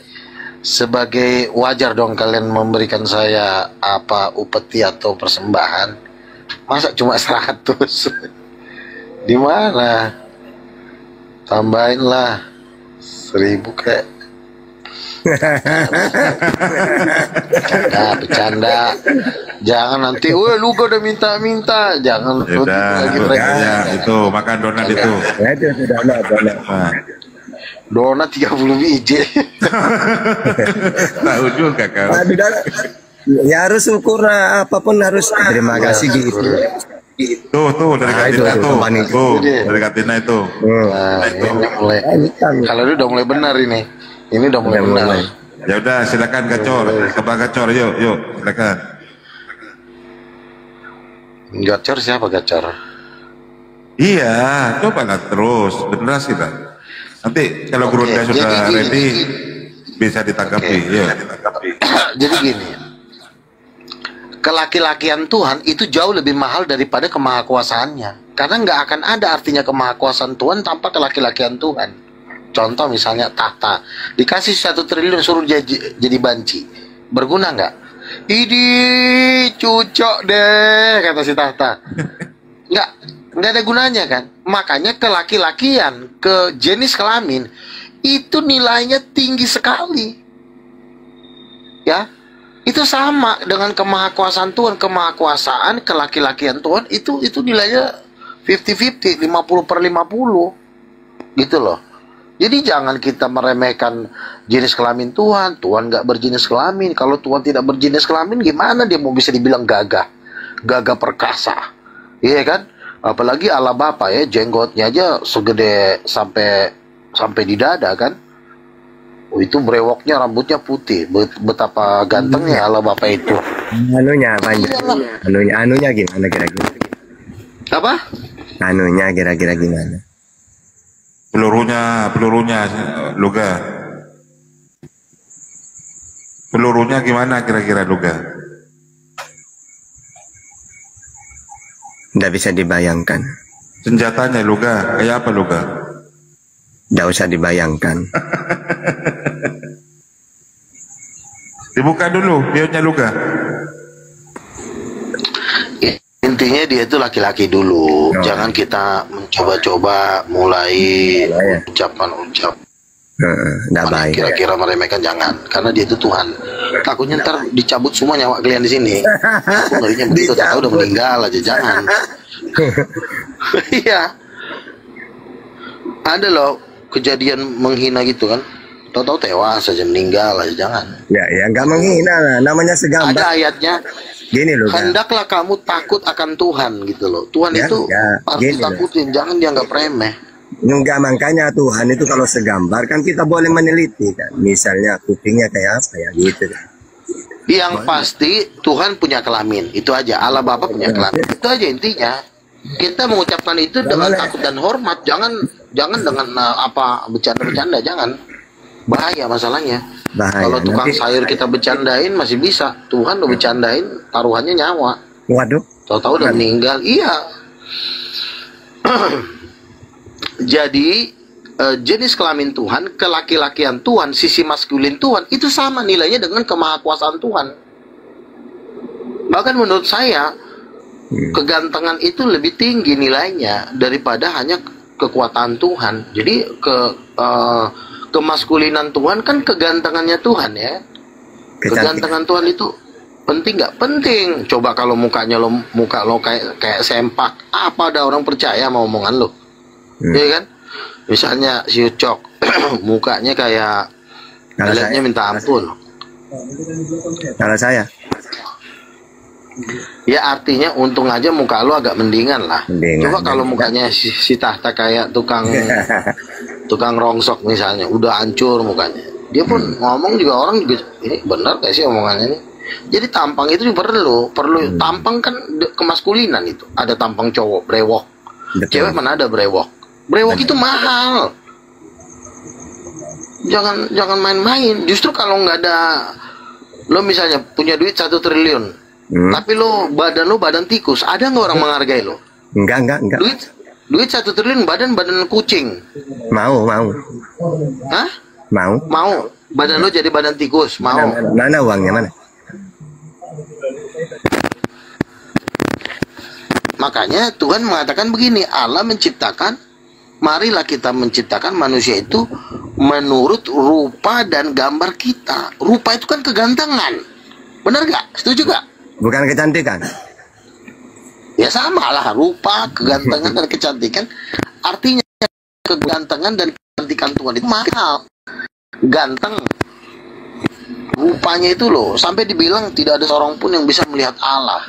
wajar dong kalian memberikan saya upeti atau persembahan. Masa cuma 100? Di mana? Tambahin lah 1000 kayak. Bercanda. Jangan nanti, lu udah minta. Jangan lagi itu makan donat itu. Donat 30 biji. Tahu juga kau. Ya harus syukur, apapun harus terima kasih gitu. Tuh dari Katina itu. Kalau lu udah mulai benar ini. Ini udah mulai benar. Ya udah, silakan Gacor. Kepala Gacor, yuk, silakan. Gacor siapa Gacor? Iya, cobalah terus, beneran sih lah. Nanti kalau Gurunda sudah ready, bisa ditanggapi. Jadi gini, kelaki-lakian Tuhan itu jauh lebih mahal daripada kemahakuasaannya. Karena nggak akan ada artinya kemahakuasaan Tuhan tanpa kelaki-lakian Tuhan. Contoh misalnya tahta, dikasih 1 triliun suruh jadi banci, berguna nggak? Idi cucok deh kata si tahta. Nggak ada gunanya kan. Makanya kelaki-lakian, ke jenis kelamin itu nilainya tinggi sekali. Ya, itu sama dengan kemahakuasaan Tuhan. Kemahakuasaan kelaki-lakian Tuhan itu nilainya 50-50, 50/50 gitu loh. Jadi jangan kita meremehkan jenis kelamin Tuhan. Tuhan nggak berjenis kelamin. Kalau Tuhan tidak berjenis kelamin, gimana dia mau bisa dibilang gagah perkasa? Iya kan? Apalagi Allah Bapa ya, jenggotnya aja segede sampai di dada kan? Itu brewoknya, rambutnya putih. Betapa gantengnya Allah Bapa itu. Anunya panjang. Anunya gimana kira-kira? Apa? Anunya kira-kira gimana? Pelurunya Luga. Pelurunya gimana kira-kira Luga? Nggak bisa dibayangkan. Senjatanya Luga, kayak apa Luga? Nggak usah dibayangkan. Dibuka dulu bionya Luga. Intinya dia itu laki-laki dulu. Jangan kita mencoba-coba mulai ucapan-ucapan kira-kira meremehkan, jangan. Karena dia itu Tuhan. Takutnya ntar dicabut semua nyawa kalian di sini. Aku ngerinya begitu, tahu udah meninggal aja, jangan. Iya. Ada loh kejadian menghina gitu kan. Tahu-tahu tewas saja, meninggal aja, jangan. Ya, nggak menghina lah. Namanya segambar. Ada ayatnya. Gini loh. Hendaklah kamu takut akan Tuhan gitu loh. Tuhan Ya, itu ya, harus gini ditakutin, jangan dianggap remeh. Enggak, makanya Tuhan itu kalau segambar kan kita boleh meneliti kan. Misalnya kupingnya kayak apa ya gitu kan. Yang pasti Tuhan punya kelamin, itu aja. Allah Bapa punya kelamin, itu aja intinya. Kita mengucapkan itu dengan takut dan hormat, jangan dengan apa bercanda-bercanda, jangan. Bahaya masalahnya. Bahaya. Kalau tukang Nanti- sayur kita bercandain masih bisa, Tuhan udah bercandain taruhannya nyawa. Waduh. Tahu-tahu udah meninggal, iya. Jadi jenis kelamin Tuhan, kelaki-lakian Tuhan, sisi maskulin Tuhan itu sama nilainya dengan kemahakuasaan Tuhan. Bahkan menurut saya kegantengan itu lebih tinggi nilainya daripada hanya kekuatan Tuhan. Jadi kemaskulinan Tuhan kan kegantengannya Tuhan ya. Kegantengan Tuhan itu penting nggak? Penting. Coba kalau muka lo kayak sempak, apa ada orang percaya sama omongan lo? Iya kan? Misalnya si Ucok mukanya kayak lihatnya minta ampun. Kalau saya Ya artinya untung aja muka lo agak mendingan lah. Mendingan. Coba kalau mukanya si Tahta kayak tukang rongsok misalnya, udah hancur mukanya. Dia pun ngomong juga orang juga, ini benar gak sih omongannya ini? Jadi tampang itu juga perlu tampang kan kemaskulinan itu. Ada tampang cowok brewok. Betul. Cewek mana ada brewok? Brewok itu mahal. Jangan main-main. Justru kalau nggak ada, lo misalnya punya duit 1 triliun, tapi badan tikus, ada nggak orang menghargai lo? Enggak. Duit 1 triliun, badan kucing. Mau. Hah? Mau. Badan lo jadi badan tikus, mau? Mana uangnya mana? Makanya Tuhan mengatakan begini, Allah menciptakan, marilah kita menciptakan manusia itu menurut rupa dan gambar kita. Rupa itu kan kegantengan. Benar gak? Setuju gak? Bukan kecantikan. Ya sama lah, rupa, kegantengan dan kecantikan. Artinya kegantengan dan kecantikan Tuhan itu mahal. Ganteng. Rupanya itu loh, sampai dibilang tidak ada seorang pun yang bisa melihat Allah.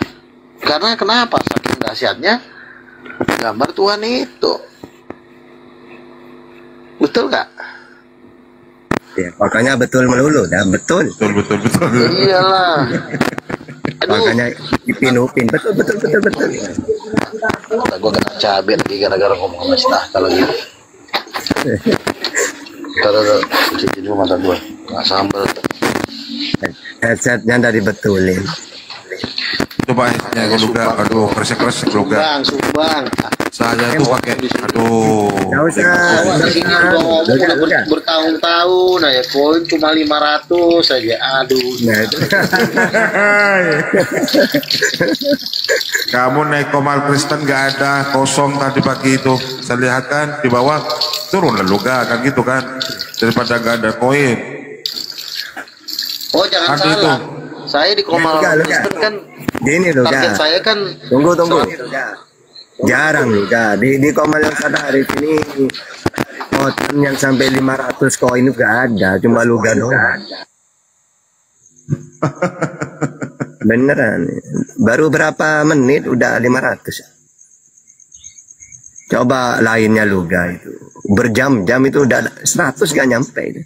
Karena kenapa? Saking dahsyatnya gambar Tuhan itu. Betul gak? Ya, pokoknya betul melulu dah, betul. Betul. Iyalah. Aduh, Makanya dipin-upin, betul. gue kena cabai lagi gara-gara ngomong sama si Tahta lagi. Taruh, cuci dulu mata gue. Nggak sambal. Headsetnya udah dibetulin. Coba headsetnya luga, aduh kresek luga. Sumbang. Saya tuh pakai, aduh. Nggak usah. Sini gua ngomong udah bertahun-tahun aja, koin cuma 500 saja. Aduh. Nah, itu. Kamu naik Komal Kristen gak ada, kosong tadi pagi itu. Saya lihat kan di bawah turun luga kan gitu kan, daripada gak ada koin. Oh jangan Tadi salah. Saya di Komal Luga. Kristen kan Gini loh, target saya kan Tunggu. Jarang loh, di Komal yang Sadari ini konten yang sampai 500 koin itu gak ada, cuma luga doang. Beneran. Baru berapa menit udah 500. Coba lainnya luga itu. Berjam-jam itu udah 100 gak nyampe itu.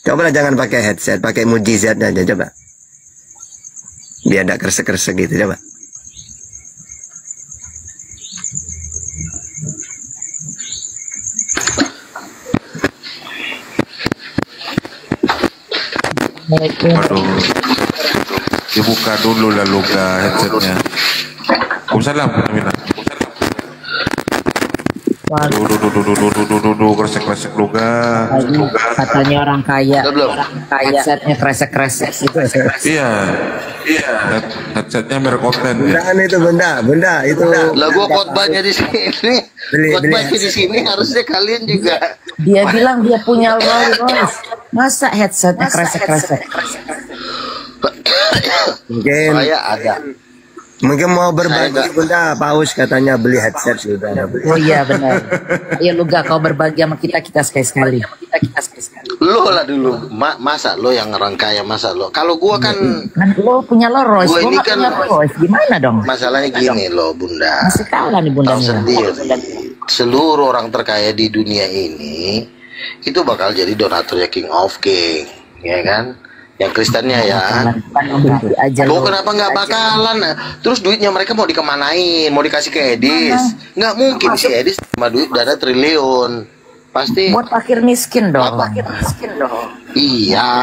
Coba jangan pakai headset, pakai mujizat aja coba. Biar ada kresek-kresek gitu coba. Waduh, dibuka dulu lah luga headsetnya. Waalaikumsalam. Duh, kresek luga. Katanya orang kaya, Udah belum? headsetnya kresek-kresek gitu. Iya. Headsetnya merek konten ya. Bundaan itu bunda itu. Lah gua khotbahnya di sini. Khotbahnya di sini harusnya kalian juga. Dia bilang dia punya Rolls Royce, masa headsetnya kresek-kresek? Mungkin Saya ada. Mungkin mau berbagi Bunda, Paus katanya beli headset sudah. Oh iya benar. Ayo Luga kau berbagi sama kita sekali-sekali. Lo lah dulu, masa lo yang orang kaya, masa lo. Kalau gua kan lo punya Rolls, gua ini nggak kan punya Rolls, gimana dong? masalahnya gini loh Bunda. Masih kalah nih Bunda. Tahu sendiri, seluruh orang terkaya di dunia ini itu bakal jadi donaturnya King of King, ya kan? Yang Kristennya ya. Lo kenapa nggak bakalan? Terus duitnya mereka mau dikemanain? Mau dikasih ke Edis? Nggak mungkin si Edis sama duit dana triliun. Pasti buat fakir miskin dong. Iya.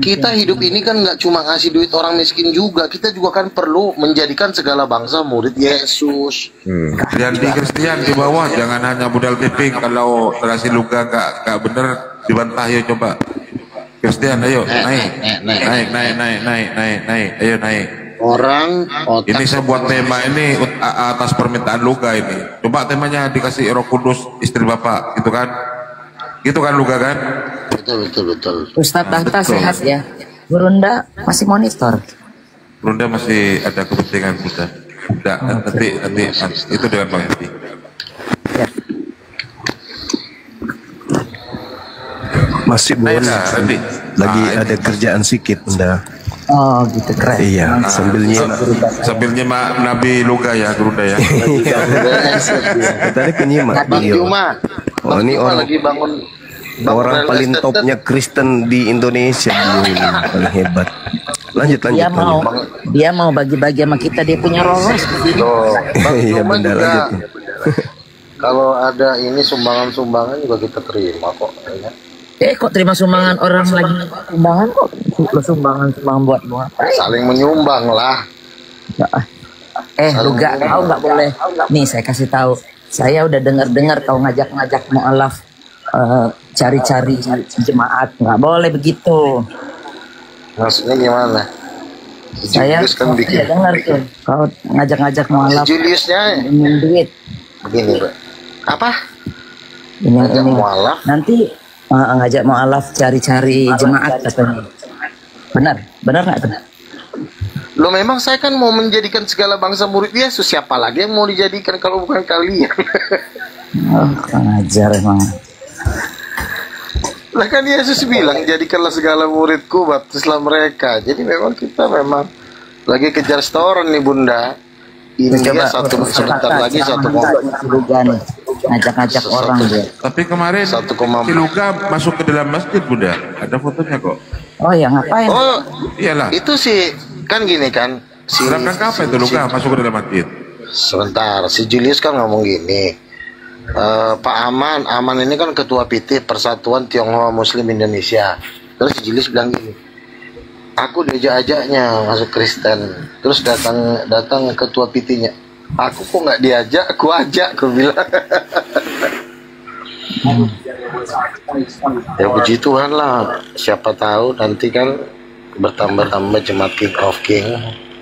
Kita hidup ini kan nggak cuma ngasih duit orang miskin juga. Kita juga kan perlu menjadikan segala bangsa murid Yesus. Dan di Kristen di bawah jangan hanya budal tipping. Kalau terasi luka nggak bener dibantah, ya coba. Kristen ayo naik, ayo naik. Orang otak Ini saya buat tema ini atas permintaan Luga ini. Coba temanya dikasih Roh Kudus istri bapak, gitu kan Luga kan? betul. Ustadz Tahta sehat ya. Burunda masih monitor. Bunda masih ada kepentingan Bunda. Nanti itu dengan Bang Edi. Masih boleh. Lagi ada kerjaan sedikit Bunda. Oh gitu, keren. Iya, Sambil nyimak Nabi Luga ya, Bunda ya. Tadi penyimak beliau. Oh ini orang lagi bangun paling topnya Kristen di Indonesia, ini paling hebat. Lanjut. Dia mau bagi-bagi sama kita, dia punya Rolls. Iya Bunda, lanjut. Kalau ada ini sumbangan juga kita terima kok. Ya. Kok terima sumbangan orang lagi sumbangan kok? Lo sumbangan buat Saling menyumbang lah. Luga, kau nggak boleh. Nih saya kasih tahu. Saya udah dengar kau ngajak mualaf cari-cari jemaat. Nggak boleh begitu. Maksudnya gimana? Saya kan bikin dengar tuh. Kau ngajak mualaf. Juliusnya duit. begini, Pak. Apa? Ini mualaf. Nanti ngajak mualaf cari-cari jemaat katanya. Benar nggak tuh? Lo memang saya kan mau menjadikan segala bangsa murid Yesus. Siapa lagi yang mau dijadikan kalau bukan kalian? Kurang ajar emang. Lah kan Yesus bilang jadikanlah segala muridku, baptislah mereka. Jadi memang kita lagi kejar setoran nih Bunda. Ini dia sebentar lagi 1, ngajak orang dia. Tapi kemarin si Luga masuk ke dalam masjid Bunda, ada fotonya kok. Oh ya ngapain? Oh iyalah. Itu sih kan gini kan. Dalam rangka apa itu Luga masuk ke dalam masjid? Sebentar, si Julius kan ngomong gini. Pak Aman ini kan ketua PT Persatuan Tionghoa Muslim Indonesia. Terus si Julius bilang gini, aku diajak-ajaknya masuk Kristen. Terus datang ketua PT-nya. Aku kok nggak diajak, aku ajak, aku bilang. Ya begituan lah. Siapa tahu nanti kan bertambah jemaat King of King.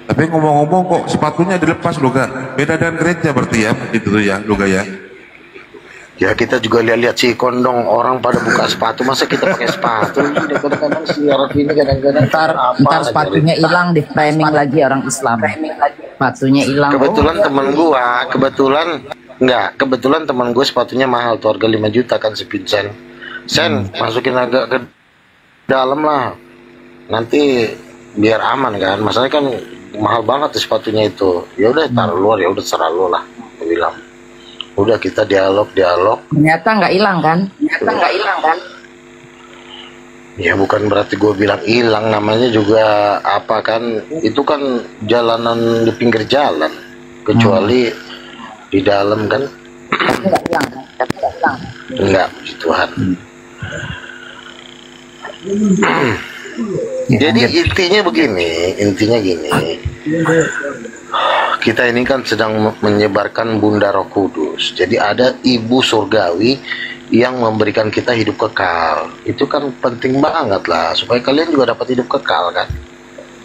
Tapi ngomong-ngomong kok sepatunya dilepas Luga. Beda dengan gereja berarti ya, itu tuh ya Luga ya. Ya kita juga lihat si kondong orang pada buka sepatu, masa kita pakai sepatu? Kadang-kadang siaran ini kadang-kadang ntar sepatunya hilang, di framing lagi orang Islam. Sepatunya hilang. Kebetulan teman gua, kebetulan teman gue sepatunya mahal tuh, harga 5 juta kan si Vincent. Masukin agak ke dalam lah. Nanti biar aman kan. Masalahnya kan mahal banget tuh sepatunya itu. Ya udah taruh luar, ya udah serah lu lah. Gue bilang. Udah kita dialog. Ternyata nggak hilang kan? Ya bukan berarti gue bilang hilang, namanya juga apa kan? Itu kan jalanan di pinggir jalan, kecuali di dalam kan? Tapi nggak hilang kan? Enggak, puji Tuhan. Jadi intinya gini. Kita ini kan sedang menyebarkan Bunda Roh Kudus. Jadi ada Ibu Surgawi yang memberikan kita hidup kekal. Itu kan penting banget lah, supaya kalian juga dapat hidup kekal kan.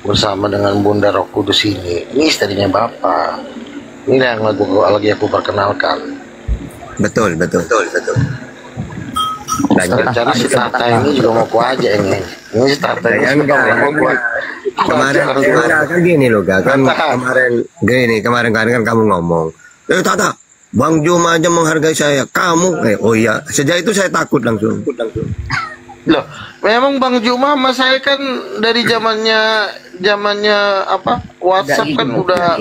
Bersama dengan Bunda Roh Kudus ini. Ini istrinya Bapak. Ini yang lagi aku perkenalkan. Betul. Rencana si Tata ini juga mau gua aja ini. Ini si Tata ini Ya enggak, mau gua. kemarin kan gini loh, Kak. Kan kemarin kan kamu ngomong, Tata, Bang Juma aja menghargai saya, kamu oh iya, sejak itu saya takut langsung. Loh, memang Bang Juma sama saya kan dari zamannya apa WhatsApp kan udah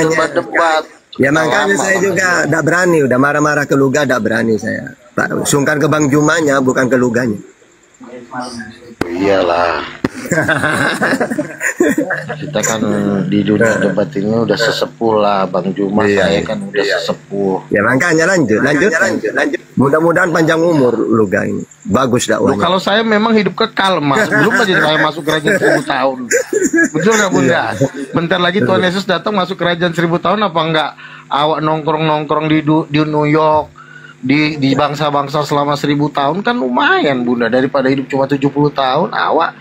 debat-debat. Ya makanya saya juga tidak berani, udah marah-marah ke Luga, tidak berani saya. Sungkan ke Bang Jumanya, bukan ke Luganya. Iyalah. Kita kan di dunia debat ini udah sesepuh lah, Bang Juma. Saya kan udah sesepuh. Ya makanya lanjut. Mudah-mudahan panjang umur Luga ini. Bagus dakwahnya. Kalau saya memang hidup kekal, Mas. Belum aja saya masuk kerajaan 1000 tahun. Betul nggak Bunda? Bentar lagi Tuhan Yesus datang masuk kerajaan 1000 tahun apa enggak? Awak nongkrong di New York, di bangsa-bangsa selama 1000 tahun kan lumayan Bunda, daripada hidup cuma 70 tahun. Awak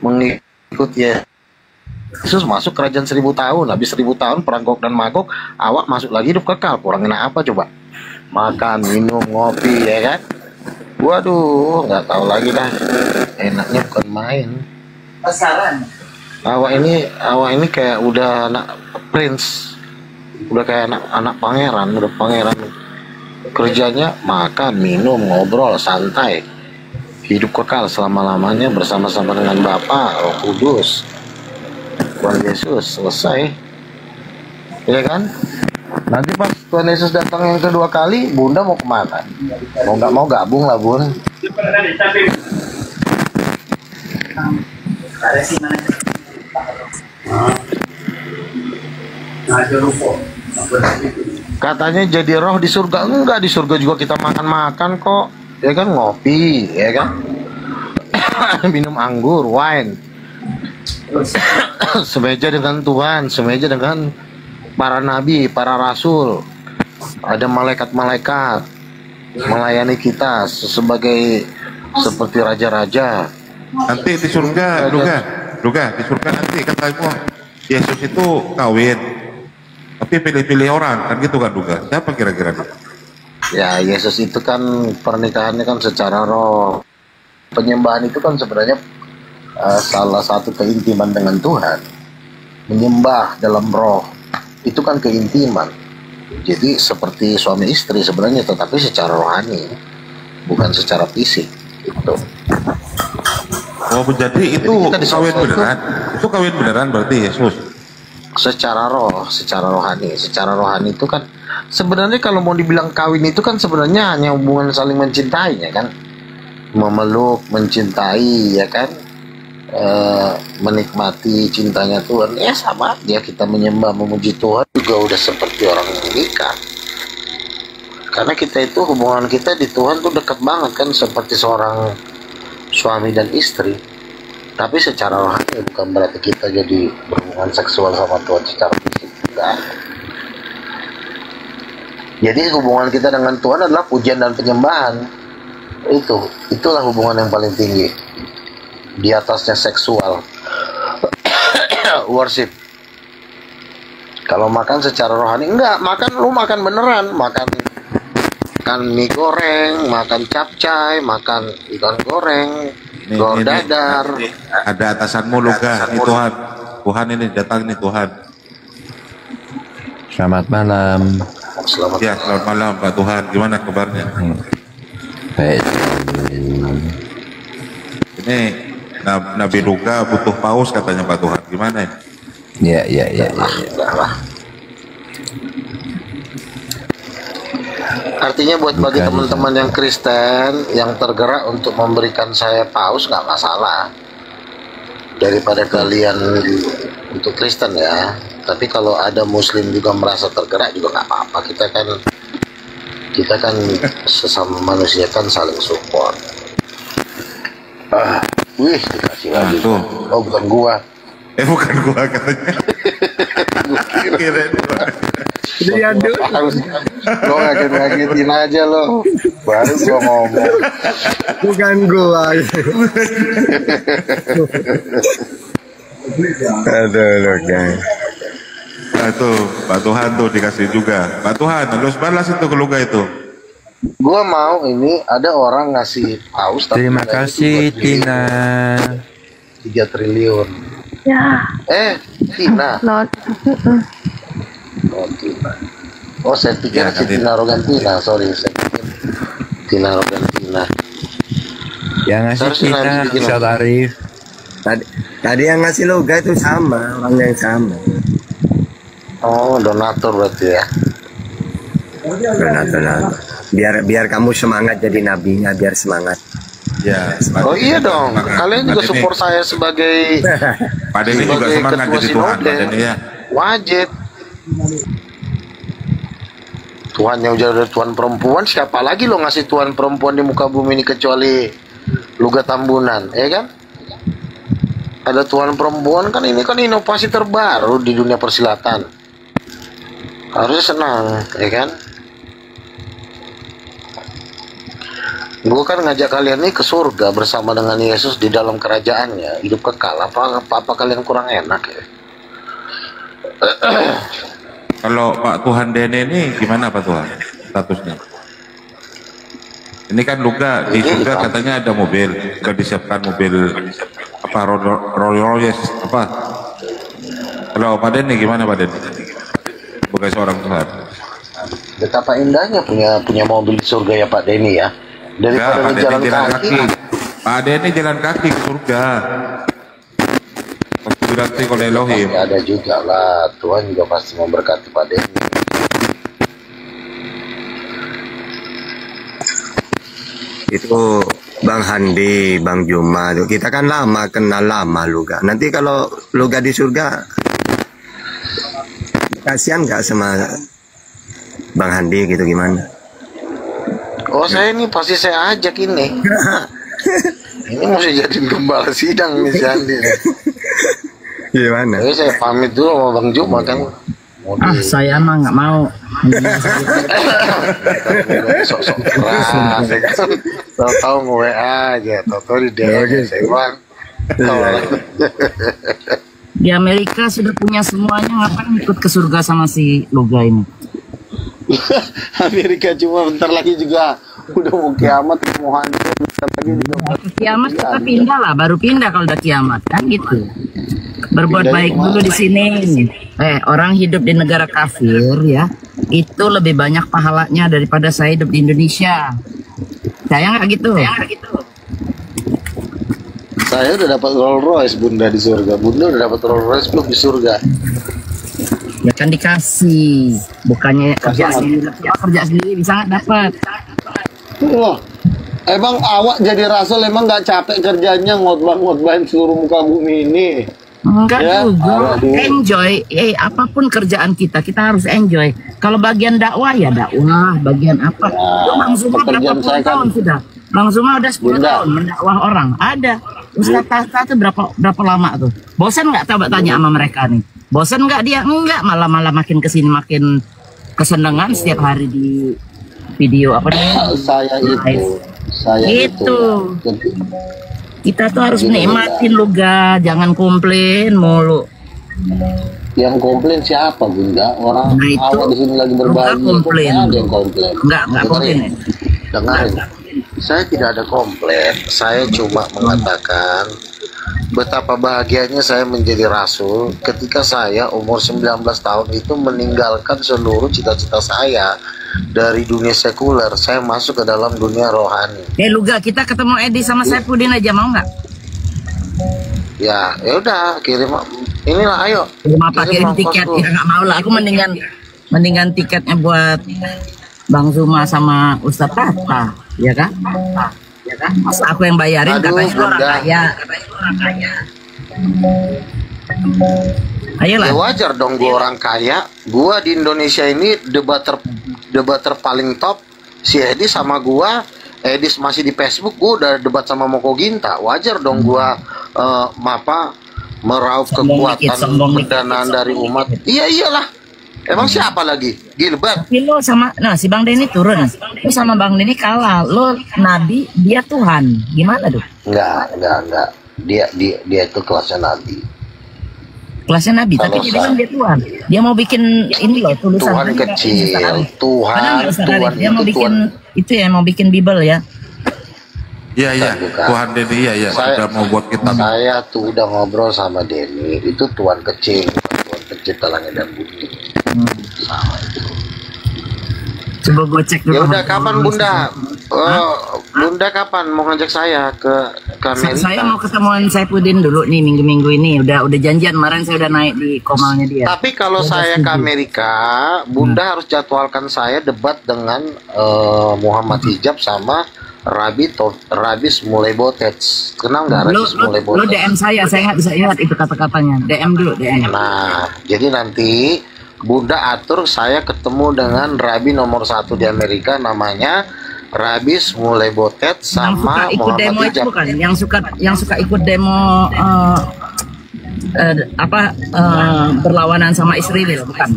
mengikut ya Yesus masuk kerajaan 1000 tahun, habis 1000 tahun perang Gog dan Magog, awak masuk lagi hidup kekal. Kurangin apa coba? Makan, minum, ngopi, ya kan? Waduh, nggak tahu lagi dah. Enaknya bukan main. Pasaran. Awak ini kayak udah anak prince, udah kayak anak pangeran, udah pangeran. Kerjanya makan, minum, ngobrol, santai, hidup kekal selama-lamanya bersama-sama dengan Bapa, Roh Kudus, Tuhan Yesus. Selesai, ya kan? Nanti pas Tuhan Yesus datang yang kedua kali, Bunda mau kemana? Mau nggak mau gabung lah Bun. Katanya jadi roh di surga. Enggak, di surga juga kita makan-makan kok, ya kan, ngopi, ya kan. Minum anggur, wine. Semeja dengan Tuhan, semeja dengan para nabi, para rasul. Ada malaikat-malaikat melayani kita seperti raja-raja. Nanti di surga, Luga, di surga nanti katamu Yesus itu kawin, tapi pilih-pilih orang, kan gitu kan Luga? Siapa kira-kira? Ya, Yesus itu kan pernikahannya kan secara roh. Penyembahan itu kan sebenarnya salah satu keintiman dengan Tuhan. Menyembah dalam roh itu kan keintiman. Jadi seperti suami istri sebenarnya, tetapi secara rohani, bukan secara fisik. Itu. Oh, jadi itu kawin beneran? Itu kawin beneran berarti Yesus? Secara roh, secara rohani itu kan sebenarnya kalau mau dibilang kawin itu kan sebenarnya hanya hubungan saling mencintai, ya kan, memeluk, mencintai, ya kan, menikmati cintanya Tuhan. Ya sama dia, kita menyembah, memuji Tuhan juga udah seperti orang menikah, karena kita itu hubungan kita di Tuhan tuh dekat banget kan, seperti seorang suami dan istri. Tapi secara rohani, bukan berarti kita jadi berhubungan seksual sama Tuhan secara fisik, enggak. Jadi hubungan kita dengan Tuhan adalah pujian dan penyembahan. Itulah hubungan yang paling tinggi. Di atasnya seksual. Worship. Kalau makan secara rohani, enggak, lu makan beneran, makan mie goreng, makan capcay, makan ikan goreng, goreng dadar. Ada atasanmu Luga, ini Tuhan ini datang nih Tuhan. Selamat malam. Selamat malam Pak Tuhan, gimana kabarnya? Baik. Ini Nabi Luga butuh paus katanya Pak Tuhan, gimana ya? Ya. Artinya bagi teman-teman yang Kristen yang tergerak untuk memberikan saya paus nggak masalah, daripada kalian untuk Kristen ya. Tapi kalau ada Muslim juga merasa tergerak juga nggak apa-apa. Kita kan sesama manusia kan saling support. Wih, dikasih lagi. Oh, bukan gua. Bukan gua katanya. Iya, lo ngagetin aja lo, baru gua ngomong. Bukan gua. Aduh, lo guys. Nah, tuh Pak Tuhan tuh dikasih juga. Pak Tuhan harus balas itu ke Luga itu. Gua mau ini ada orang ngasih paus tapi Terima kasih Tina. 3 triliun. Ya. Tina. Not. Oh, Tina. Oh, saya pikir Ya, si Tina Rogantina. Sorry, saya pikir Tina Rogantina. Yang ngasih Seharusnya Tina harus bikin Ustaz Arif. Tadi yang ngasih loga itu sama, orang yang sama. Oh, donatur berarti ya. Benar. Biar kamu semangat jadi nabinya, biar semangat. Ya. Oh iya dong, kalian juga support saya sebagai Pak Denny juga sebagai semangat ketua jadi Tuhan, Pak sinode. Denny ya. Wajib. Tuhannya udah ada Tuhan perempuan, siapa lagi lo ngasih Tuhan perempuan di muka bumi ini kecuali Luga Tambunan, ya kan? Ada Tuhan perempuan kan, ini kan inovasi terbaru di dunia persilatan. Harusnya senang, ya kan? Gue kan ngajak kalian nih ke surga bersama dengan Yesus di dalam kerajaannya, hidup kekal. Apa kalian kurang enak ya? Kalau Pak Tuhan Denny ini gimana Pak Tuhan statusnya? Ini kan Luga di surga katanya ada mobil, sudah disiapkan mobil apa Rolls Royce apa? Kalau Pak Denny gimana Pak Denny? Sebagai seorang Tuhan. Betapa indahnya punya mobil di surga ya Pak Denny ya. Daripada Pak lu Denny jalan kaki. Pak Denny jalan kaki ke surga. Konspirasi oleh Elohim. Pasti ada juga lah, Tuhan juga pasti memberkati Pak Denny. Itu Bang Handi, Bang Juma, tuh kita kan lama kenal lama Luga. Nanti kalau Luga di surga, kasihan nggak sama Bang Handi gitu gimana? Oh saya ini pasti saya ajak ini. Ini mesti jadi gembala sidang nih si Andi. Gimana? Jadi saya pamit dulu sama Bang Juma kan. Saya mah nggak mau. Sok-sok keras ya kan. Tahu-tahu nge-WA aja, tahu-tahu di DM saya Bang. Di Amerika sudah punya semuanya, ngapain ikut ke surga sama si Luga ini? Amerika cuma bentar lagi juga udah mau kiamat, mau hancur, bentar lagi juga Kiamat kita pindah lah, baru pindah kalau udah kiamat kan gitu. Berbuat baik dulu di sini. Orang hidup di negara kafir ya, itu lebih banyak pahalanya daripada saya hidup di Indonesia. Saya nggak gitu. Saya udah dapat Rolls Royce Bunda di surga. Bunda udah dapat Rolls Royce belum di surga? Ya kan dikasih, bukannya kerja sendiri. Kerja sendiri bisa nggak dapat. Loh, emang awak jadi rasul emang nggak capek kerjanya ngotbah-ngotbahin seluruh muka bumi ini? Enggak Ya, juga. aduh. Enjoy. Apapun kerjaan kita harus enjoy. Kalau bagian dakwah ya dakwah, bagian apa? Bang Zuma berapa pekerjaan puluh saya kan- tahun sudah? Bang Zuma udah 10 Bunda. tahun mendakwah orang. Ada. Ustaz Tata itu berapa lama tuh? Bosan nggak coba tanya sama mereka nih? Bosan nggak dia? Enggak, malah makin kesini makin kesenangan setiap hari di video apa namanya? Saya Itu. Kita tuh harus nikmatin Luga, jangan komplain mulu. Yang komplain siapa Bunda? Orang Nah, itu. awak di sini lagi berbagi. Enggak komplain. Ada yang komplain. Enggak komplain ya. Dengarin. Saya tidak ada komplain. Saya cuma mengatakan betapa bahagianya saya menjadi rasul ketika saya umur 19 tahun itu meninggalkan seluruh cita-cita saya dari dunia sekuler. Saya masuk ke dalam dunia rohani. Luga, kita ketemu Edi sama Saipudin aja, mau nggak? Ya udah kirim inilah ayo. Kirim tiket ongkosku. ya nggak mau lah. Aku mendingan tiketnya buat Bang Zuma sama Ustaz Tata, ya kan? Masa aku yang bayarin, Aduh, katanya orang Bunda. kaya. Ayolah. Ya wajar dong gua orang kaya. Gua di Indonesia ini debater paling top si Edi sama gua. Edis masih di Facebook, gua udah debat sama Moko Ginta. Wajar dong gua meraup kekuatan pendanaan dari umat. Iya iyalah. Emang siapa lagi? Gilbert. Tapi lo sama, si Bang Denny turun. Lo sama Bang Denny kalah. Lo Nabi, dia Tuhan. Gimana tuh? Enggak. Dia itu kelasnya Nabi. kelasnya Nabi, tapi Kalau dia bilang dia Tuhan. Dia mau bikin ini loh tulisan. Tuhan kecil, Tuhan Dia mau itu bikin Tuhan. itu ya, mau bikin Bible ya. Iya, iya. Bukan. Tuhan Denny, iya. Saya- Sudah mau buat kitab. Saya tuh udah ngobrol sama Denny, itu Tuhan kecil, bukan Tuhan pencipta langit dan bumi. Sama itu. Coba gue cek dulu. Ya udah, kapan Bunda? Bunda kapan mau ngajak saya ke Amerika? Saya mau ketemuan Saifuddin dulu nih minggu-minggu ini. Udah janjian, kemarin saya udah naik di komalnya dia. Tapi kalau saya ke Amerika, Bunda harus jadwalkan saya debat dengan Muhammad Hijab sama Rabis Mulebotets. Kenal nggak Rabis Lo Mulebotets? DM saya nggak bisa ingat itu kata-katanya. DM dulu, DM. Nah, jadi nanti Bunda atur saya ketemu dengan Rabi nomor 1 di Amerika, namanya Rabis Mulebotet Yang suka sama ikut demo Muhammad itu Hijab. bukan? Yang suka ikut demo berlawanan sama Israel, bukan?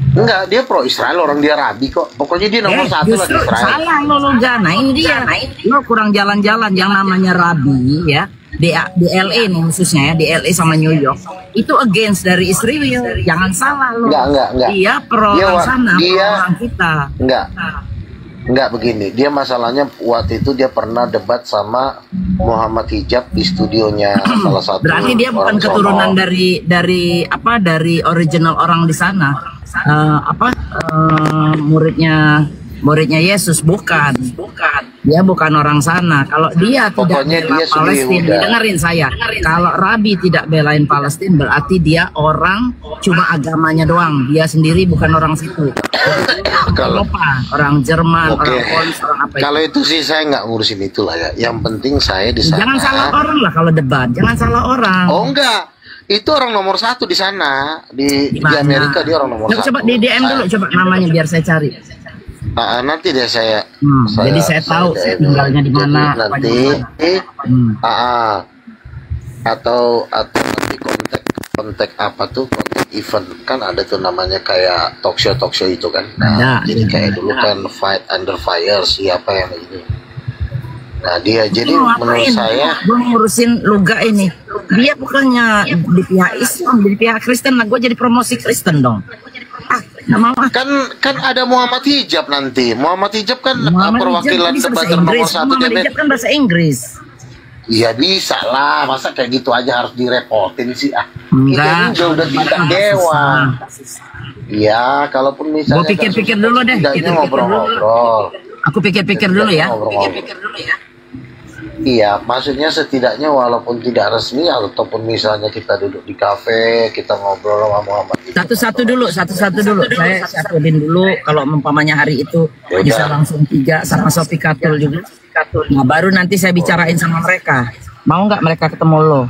Enggak, dia pro Israel, orang dia Rabi kok. Pokoknya dia nomor 1 lah di justru Israel. salah lo Gana, ini dia. Lo kurang jalan-jalan. Yang namanya Rabi ya di LA nih khususnya ya, di LA sama New York itu against dari Israel. Jangan salah lo. Enggak. Dia pro Dia orang sana, pro dia- orang kita. Enggak begini. Dia masalahnya waktu itu dia pernah debat sama Muhammad Hijab di studionya salah satu. Berarti dia bukan orang keturunan sono. dari original orang di sana. Muridnya Yesus, bukan. Dia bukan orang sana. Kalau dia tidak Pokoknya bela dia sudah Palestina, Yehuda. dengerin saya. Kalau Rabi tidak belain Palestina, berarti dia orang cuma agamanya doang. Dia sendiri bukan orang situ. Kalau- orang Jerman, Oke. orang Polis, orang apa itu. Kalau itu sih saya nggak ngurusin itulah ya. Yang penting saya di sana. Jangan salah orang lah kalau debat. Jangan salah orang. Oh enggak, itu orang nomor 1 di sana di Mana? Amerika, dia orang nomor 1. Coba di DM dulu, coba namanya biar saya cari. Nanti deh saya. Jadi saya tahu DM. tinggalnya di mana, Jadi nanti atau nanti kontak apa tuh, kontak event kan ada tuh namanya kayak talk show itu kan. Nah, Ada. jadi kayak dulu kan Fight Under Fire, siapa yang ini. Nah dia jadi Lu menurut ngapain? saya Gue ngurusin Luga ini. Dia bukannya di pihak Islam, di pihak Kristen. Nah, gue jadi promosi Kristen dong. Nggak mau ah. kan ada Muhammad Hijab nanti. Muhammad Hijab kan Muhammad perwakilan Hijab bisa debat bahasa nomor Inggris. 1 di Muhammad Amerika. Hijab kan bahasa Inggris. Iya bisa lah, masa kayak gitu aja harus direpotin sih ah. Enggak. Kita udah tingkat dewa. Iya, kalaupun misalnya Gue pikir-pikir dulu deh. setidaknya Pikir-pikir ngobrol-ngobrol. Aku pikir-pikir dulu ya. Ngobrol-ngobrol. Iya, maksudnya setidaknya walaupun tidak resmi ataupun misalnya kita duduk di kafe, kita ngobrol sama Muhammad Hijab. Satu-satu dulu. Saya siapin dulu. Kalau umpamanya hari itu Yaudah. bisa langsung 3 sama Sophie Katul juga. Nah, baru nanti saya bicarain sama mereka. Mau nggak mereka ketemu lo?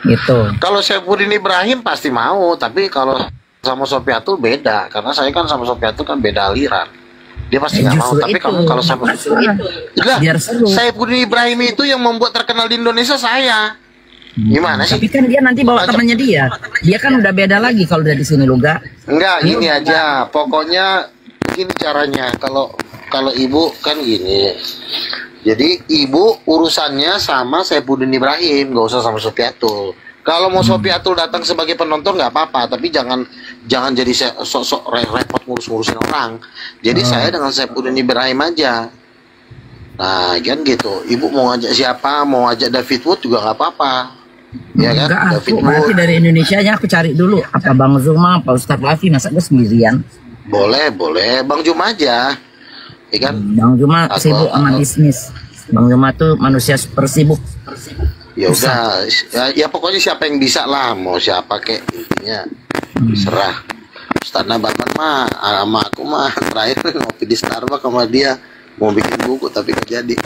Gitu. Kalau Saifuddin Ibrahim pasti mau, tapi kalau sama Sofiatul beda, karena saya kan sama Sofiatul kan beda aliran. Dia pasti nggak mau. Justru Tapi itu. kamu kalau sama lah, Biar seru. Saifuddin Ibrahim itu yang membuat terkenal di Indonesia saya. Gimana sih? Tapi kan dia nanti bawa temannya dia. Dia kan udah beda lagi kalau udah di sini Luga. Enggak, gini aja. Pokoknya gini caranya. Kalau ibu kan gini. Jadi ibu urusannya sama Saifuddin Ibrahim, nggak usah sama Sofiatul. Kalau mau Sofiatul datang sebagai penonton nggak apa-apa, tapi jangan jadi sok-sok repot ngurus-ngurusin orang. Jadi saya dengan Saifuddin Ibrahim aja. Nah, kan gitu. Ibu mau ngajak siapa? Mau ajak David Wood juga nggak apa-apa. Ya kan? Enggak, David aku berarti Wood. dari Indonesia nya aku cari dulu. Apa Bang Zuma, apa Ustadz Lafi, masa gue sendirian? Boleh. Bang Jum aja. Ya kan? Bang Zuma Atau- sibuk sama bisnis. Bang Zuma tuh manusia super sibuk. Ya udah, ya pokoknya siapa yang bisa lah, mau siapa kek intinya serah. Ustaz Nababan mah sama aku mah terakhir ngopi di Starbucks sama dia mau bikin buku tapi gak jadi.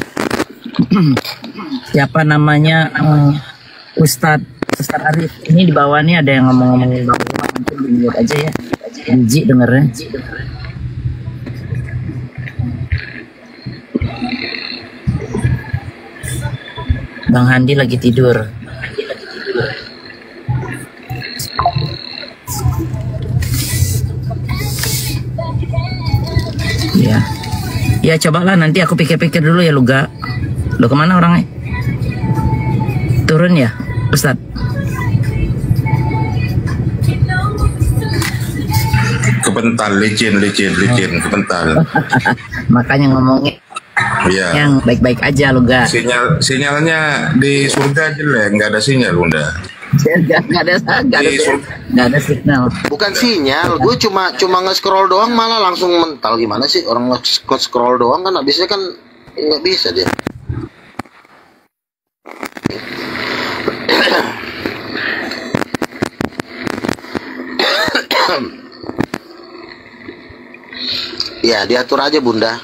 Siapa namanya Ustadz Arif. Ini di bawah nih ada yang ngomong-ngomongin Bang Zuma. Nanti dilihat aja ya. Biji dengernya. Bang Handi lagi tidur. Ya, ya cobalah nanti aku pikir-pikir dulu ya Luga. Lo kemana orangnya? Turun ya, Ustadz? Kepental, licin, kepental. Makanya ngomongnya Iya. yang baik-baik aja lu ga. Sinyalnya di surga jelek, nggak ada sinyal Bunda. Nggak ada signal. Bukan sinyal, gue cuma nge-scroll doang malah langsung mental. Gimana sih orang nge-scroll doang kan habisnya kan nggak bisa dia. Ya diatur aja Bunda.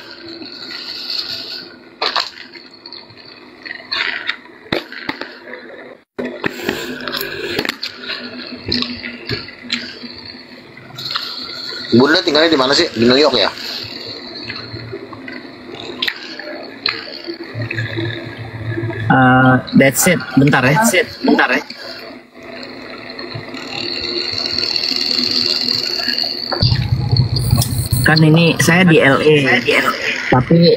Bunda tinggalnya di mana sih? Di New York ya? That's it. Bentar ya. Kan ini saya di LA. Tapi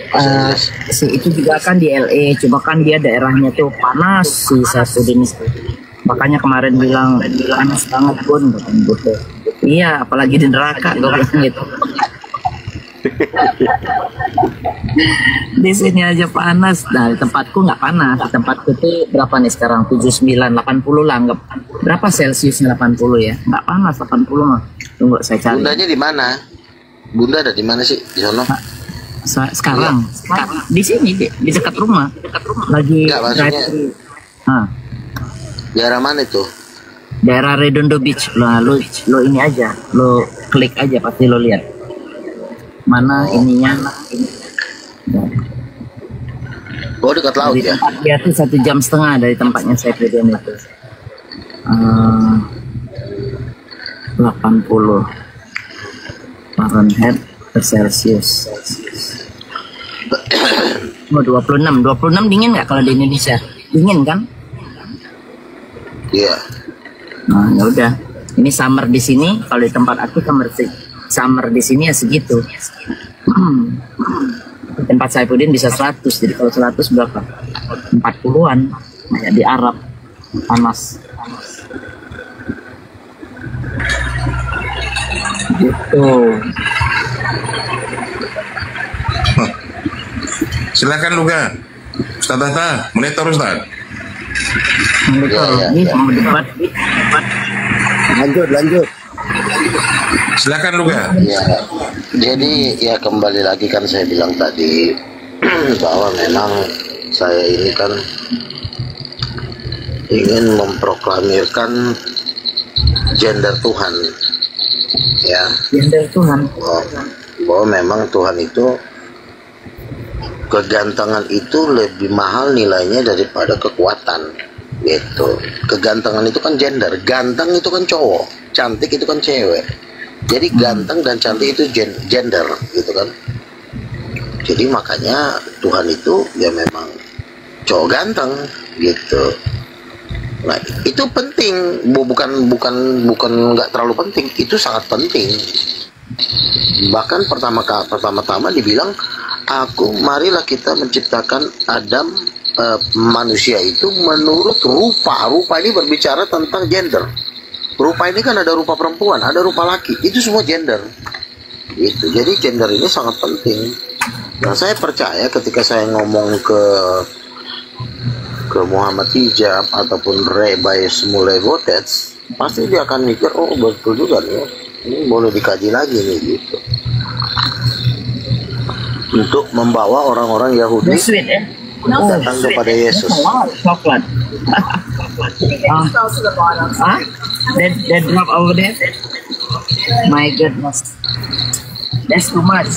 si itu juga kan di LA. Cuma kan dia daerahnya tuh panas si Saifuddin. Makanya kemarin bilang panas banget Bun, gitu. Iya, apalagi di neraka gue bilang gitu. Di sini aja panas. Nah, di tempatku nggak panas. Di tempatku tuh berapa nih sekarang? 79, 80 lah. Anggap berapa Celsiusnya 80 ya? Nggak panas 80 mah. Tunggu saya cari. Bundanya di mana? Bunda ada di mana sih? Di sono? Sekarang di sini di dekat rumah. Lagi Nggak, maksudnya daerah mana itu? Daerah Redondo Beach. Lah, lo ini aja, lo klik aja pasti lo lihat. Mana ininya? Oh, dekat laut Dari ya? tempat dia tuh 1,5 jam dari tempatnya saya kerjain itu. 80 Fahrenheit per Celsius. Oh, 26 dingin nggak kalau di Indonesia? Dingin kan? Iya. Nah, ya udah. Ini summer di sini, kalau di tempat aku summer di sini ya segitu. Di tempat Saifuddin bisa 100, jadi kalau 100 berapa? 40-an. Kayak di Arab panas. Gitu. Silakan Luga. Ustaz Tata, monitor Ustaz. Ini mau debat. Lanjut. Silakan Luga. Ya, jadi ya kembali lagi kan saya bilang tadi bahwa memang saya ini kan ingin memproklamirkan gender Tuhan, ya. Gender Tuhan. Bahwa memang Tuhan itu kegantengan itu lebih mahal nilainya daripada kekuatan, gitu. Kegantengan itu kan gender, ganteng itu kan cowok, cantik itu kan cewek. Jadi ganteng dan cantik itu gender, gitu kan. Jadi makanya Tuhan itu ya memang cowok ganteng, gitu. Nah, itu penting, bukan nggak terlalu penting, itu sangat penting. Bahkan pertama-tama dibilang, marilah kita menciptakan Adam, manusia itu menurut rupa. Rupa ini berbicara tentang gender. Rupa ini kan ada rupa perempuan, ada rupa laki, itu semua gender. Gitu. Jadi gender ini sangat penting. Nah, saya percaya ketika saya ngomong ke Muhammad Hijab ataupun Rebay Smulai Votets, pasti dia akan mikir, oh betul juga nih, ini boleh dikaji lagi nih, gitu. Untuk membawa orang-orang Yahudi datang kepada Yesus. Coklat. That drop over there. My goodness. That's too much.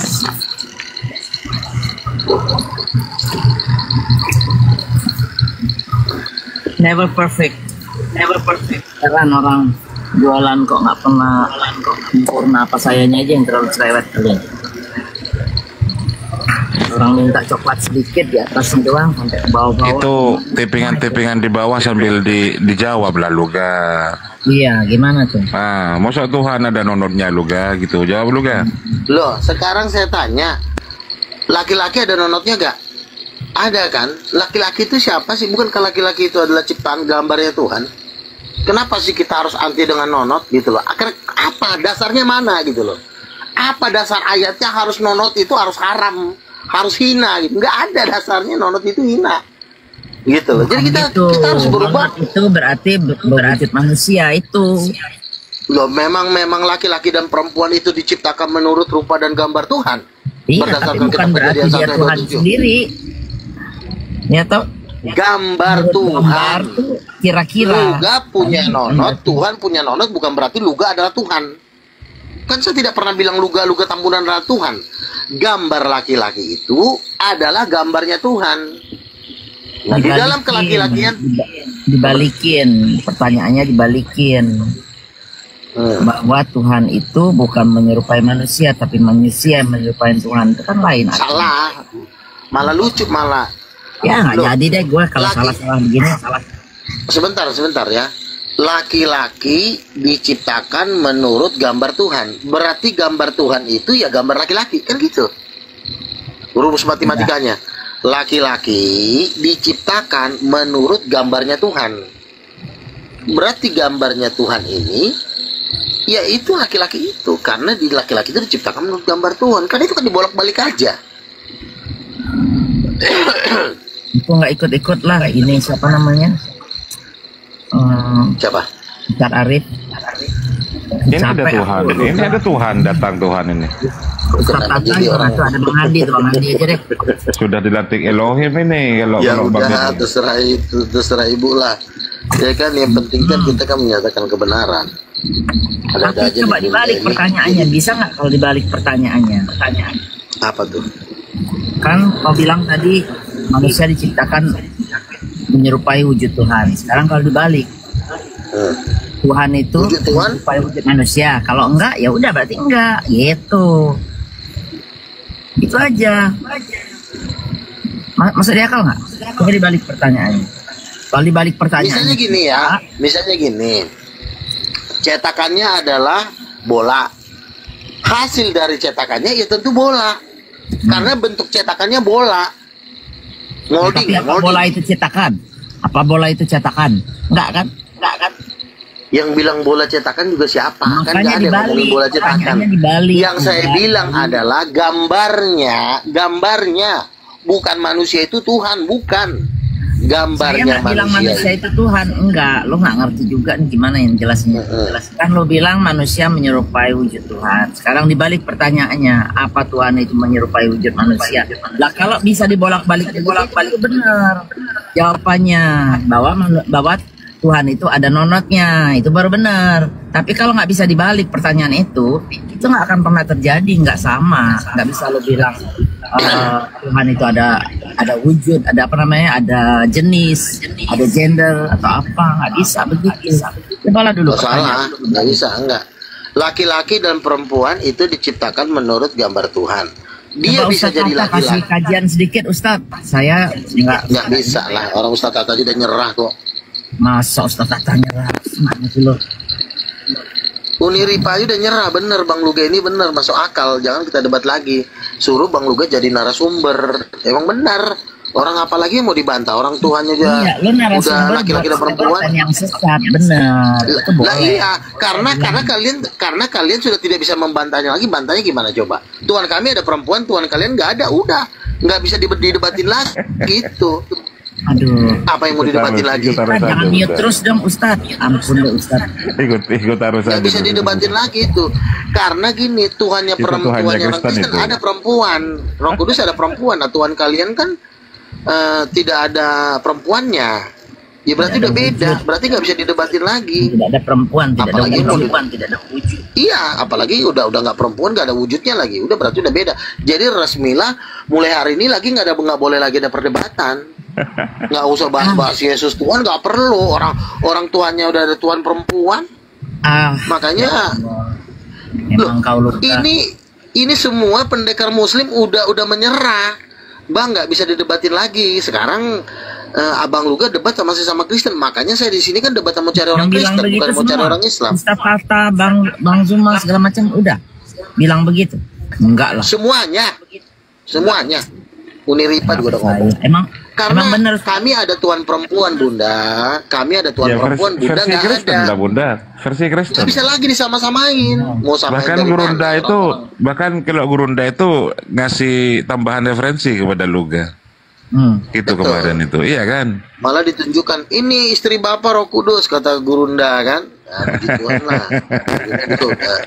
Never perfect. Karena orang jualan kok nggak pernah sempurna, apa sayanya aja yang terlalu cerewet kalian. Orang minta coklat sedikit di atas doang sampai ke bawah-bawah. Itu tippingan di bawah sambil dijawab lah Luga. Iya, gimana tuh? Ah, masa Tuhan ada nonotnya Luga gitu. Jawab Luga. Loh, sekarang saya tanya, laki-laki ada nonotnya gak? Ada kan? Laki-laki itu siapa sih? Bukankah laki-laki itu adalah ciptaan gambarnya Tuhan? Kenapa sih kita harus anti dengan nonot gitu loh? Akhirnya apa? Dasarnya mana gitu loh? Apa dasar ayatnya harus nonot itu harus haram, harus hina gitu? Nggak ada dasarnya nonot itu hina. Gitu loh. Jadi kita harus berubah. Itu berarti manusia itu. Loh, memang laki-laki dan perempuan itu diciptakan menurut rupa dan gambar Tuhan. Iya, tapi bukan berarti dia Tuhan sendiri. Ya toh? Gambar Tuhan. Kira-kira. Luga punya nonot, Tuhan punya nonot, bukan berarti Luga adalah Tuhan. Kan saya tidak pernah bilang Luga Tambunan adalah Tuhan. Gambar laki-laki itu adalah gambarnya Tuhan. Nah, di dalam kelaki-lakian dibalikin, pertanyaannya dibalikin. Bahwa Tuhan itu bukan menyerupai manusia, tapi manusia yang menyerupai Tuhan. Itu kan lain. Salah. Malah lucu malah. Ya nggak jadi deh gue kalau salah-salah begini. Salah. Sebentar ya. Laki-laki diciptakan menurut gambar Tuhan. Berarti gambar Tuhan itu ya gambar laki-laki. Kan gitu. Rumus matematikanya. Laki-laki diciptakan menurut gambarnya Tuhan. Berarti gambarnya Tuhan ini ya itu laki-laki itu, karena di laki-laki itu diciptakan menurut gambar Tuhan. Kan itu kan dibolak-balik aja. Itu nggak ikut-ikut lah. Ini siapa namanya? Siapa? Ustaz Arif. Ini ada Tuhan. Ini ada Tuhan, datang Tuhan ini. Ustaz Tata orang itu ada Bang Andi, Bang Andi aja deh. Sudah dilantik Elohim ini kalau ya kalau udah terserah ibu lah. Ya kan yang penting kan kita kan menyatakan kebenaran. Tapi coba dibalik pertanyaannya, bisa nggak kalau dibalik pertanyaannya? Apa tuh? Kan kau bilang tadi manusia diciptakan menyerupai wujud Tuhan. Sekarang kalau dibalik, Tuhan itu menyerupai wujud manusia. Kalau enggak, ya udah berarti enggak. Gitu. Itu aja. Masuk di akal nggak? Coba dibalik pertanyaannya. Kalau dibalik pertanyaan. Misalnya gini. Cetakannya adalah bola. Hasil dari cetakannya ya tentu bola. Karena bentuk cetakannya bola. Tapi apa bola itu cetakan? Apa bola itu cetakan? Enggak kan? Yang bilang bola cetakan juga siapa? Makanya kan nggak ada yang ngomongin bola cetakan. Yang saya bilang adalah gambarnya. Bukan manusia itu Tuhan, bukan. Gambarnya saya bilang manusia itu Tuhan, enggak. Lo nggak ngerti juga nih gimana yang jelasnya. Kan lo bilang manusia menyerupai wujud Tuhan. Sekarang dibalik pertanyaannya, apa Tuhan itu menyerupai wujud manusia? Lah kalau bisa dibolak-balik benar jawabannya, bahwa Tuhan itu ada nonotnya, itu baru benar. Tapi kalau nggak bisa dibalik pertanyaan itu nggak akan pernah terjadi, nggak sama. Nggak bisa lo bilang Tuhan itu ada wujud, ada apa namanya, ada jenis, ada gender atau apa, nggak bisa begitu. Cobalah dulu. Salah, nggak bisa, enggak. Laki-laki dan perempuan itu diciptakan menurut gambar Tuhan. Dia coba bisa Ustaz jadi Tata kasih laki-laki. kajian sedikit Ustaz. Saya nggak bisa lah, orang Ustaz Tata udah nyerah kok. Masa Ustaz Tata nyerah? Mana sih lo? Uniripa aja udah nyerah, bener Bang Luga ini bener, masuk akal, jangan kita debat lagi. Suruh Bang Luga jadi narasumber, emang benar. Orang apalagi mau dibantah, orang Tuhannya aja iya, lo narasumber udah laki-laki dan perempuan yang sesat, benar. Lah iya, karena kalian sudah tidak bisa membantahnya lagi. Bantahnya gimana coba? Tuhan kami ada perempuan, Tuhan kalian nggak ada, udah nggak bisa didebatin lagi gitu. Aduh, apa yang mau didebatin lagi? Jangan mute terus dong Ustadz. Ampun deh Ustadz. Ikut harus nggak bisa didebatin lagi itu. Karena gini, Tuhannya perempuannya orang Kristen ada perempuan, Roh Kudus ada perempuan. Nah Tuhan kalian kan tidak ada perempuannya. Ya berarti udah beda. Berarti nggak bisa didebatin lagi. Tidak ada perempuan, tidak apalagi ada perempuan, tidak ada wujud. Iya, apalagi udah nggak perempuan, nggak ada wujudnya lagi. Udah berarti udah beda. Jadi resmilah mulai hari ini lagi nggak boleh lagi ada perdebatan. Nggak usah bahas Yesus Tuhan, nggak perlu. Orang tuannya udah ada Tuhan perempuan. Makanya memang kau lupa. Ini semua pendekar Muslim udah menyerah. Bang, nggak bisa didebatin lagi. Sekarang Abang Luga debat sama sesama Kristen. Makanya saya di sini kan debat mau cari orang Kristen, bukan mau cari orang Islam. Ustaz Tata, Bang Zuma segala macam udah bilang begitu. Enggak lah. Semuanya. Uniripa juga udah ngomong. Emang Karena Emang bener. kami ada tuan perempuan, Bunda. Kami ada tuan Ya, perempuan, Bunda versi nggak Kristen ada. lah Bunda, versi Kristen. Nggak bisa lagi disama-samain. Mau samain Bahkan dari Gurunda mana? itu, bahkan kalau Gurunda itu ngasih tambahan referensi kepada Luga. Itu Betul. kemarin itu, iya kan? Malah ditunjukkan, ini istri Bapak Roh Kudus, kata Gurunda kan. Nah, begituan lah. Gitu, udah.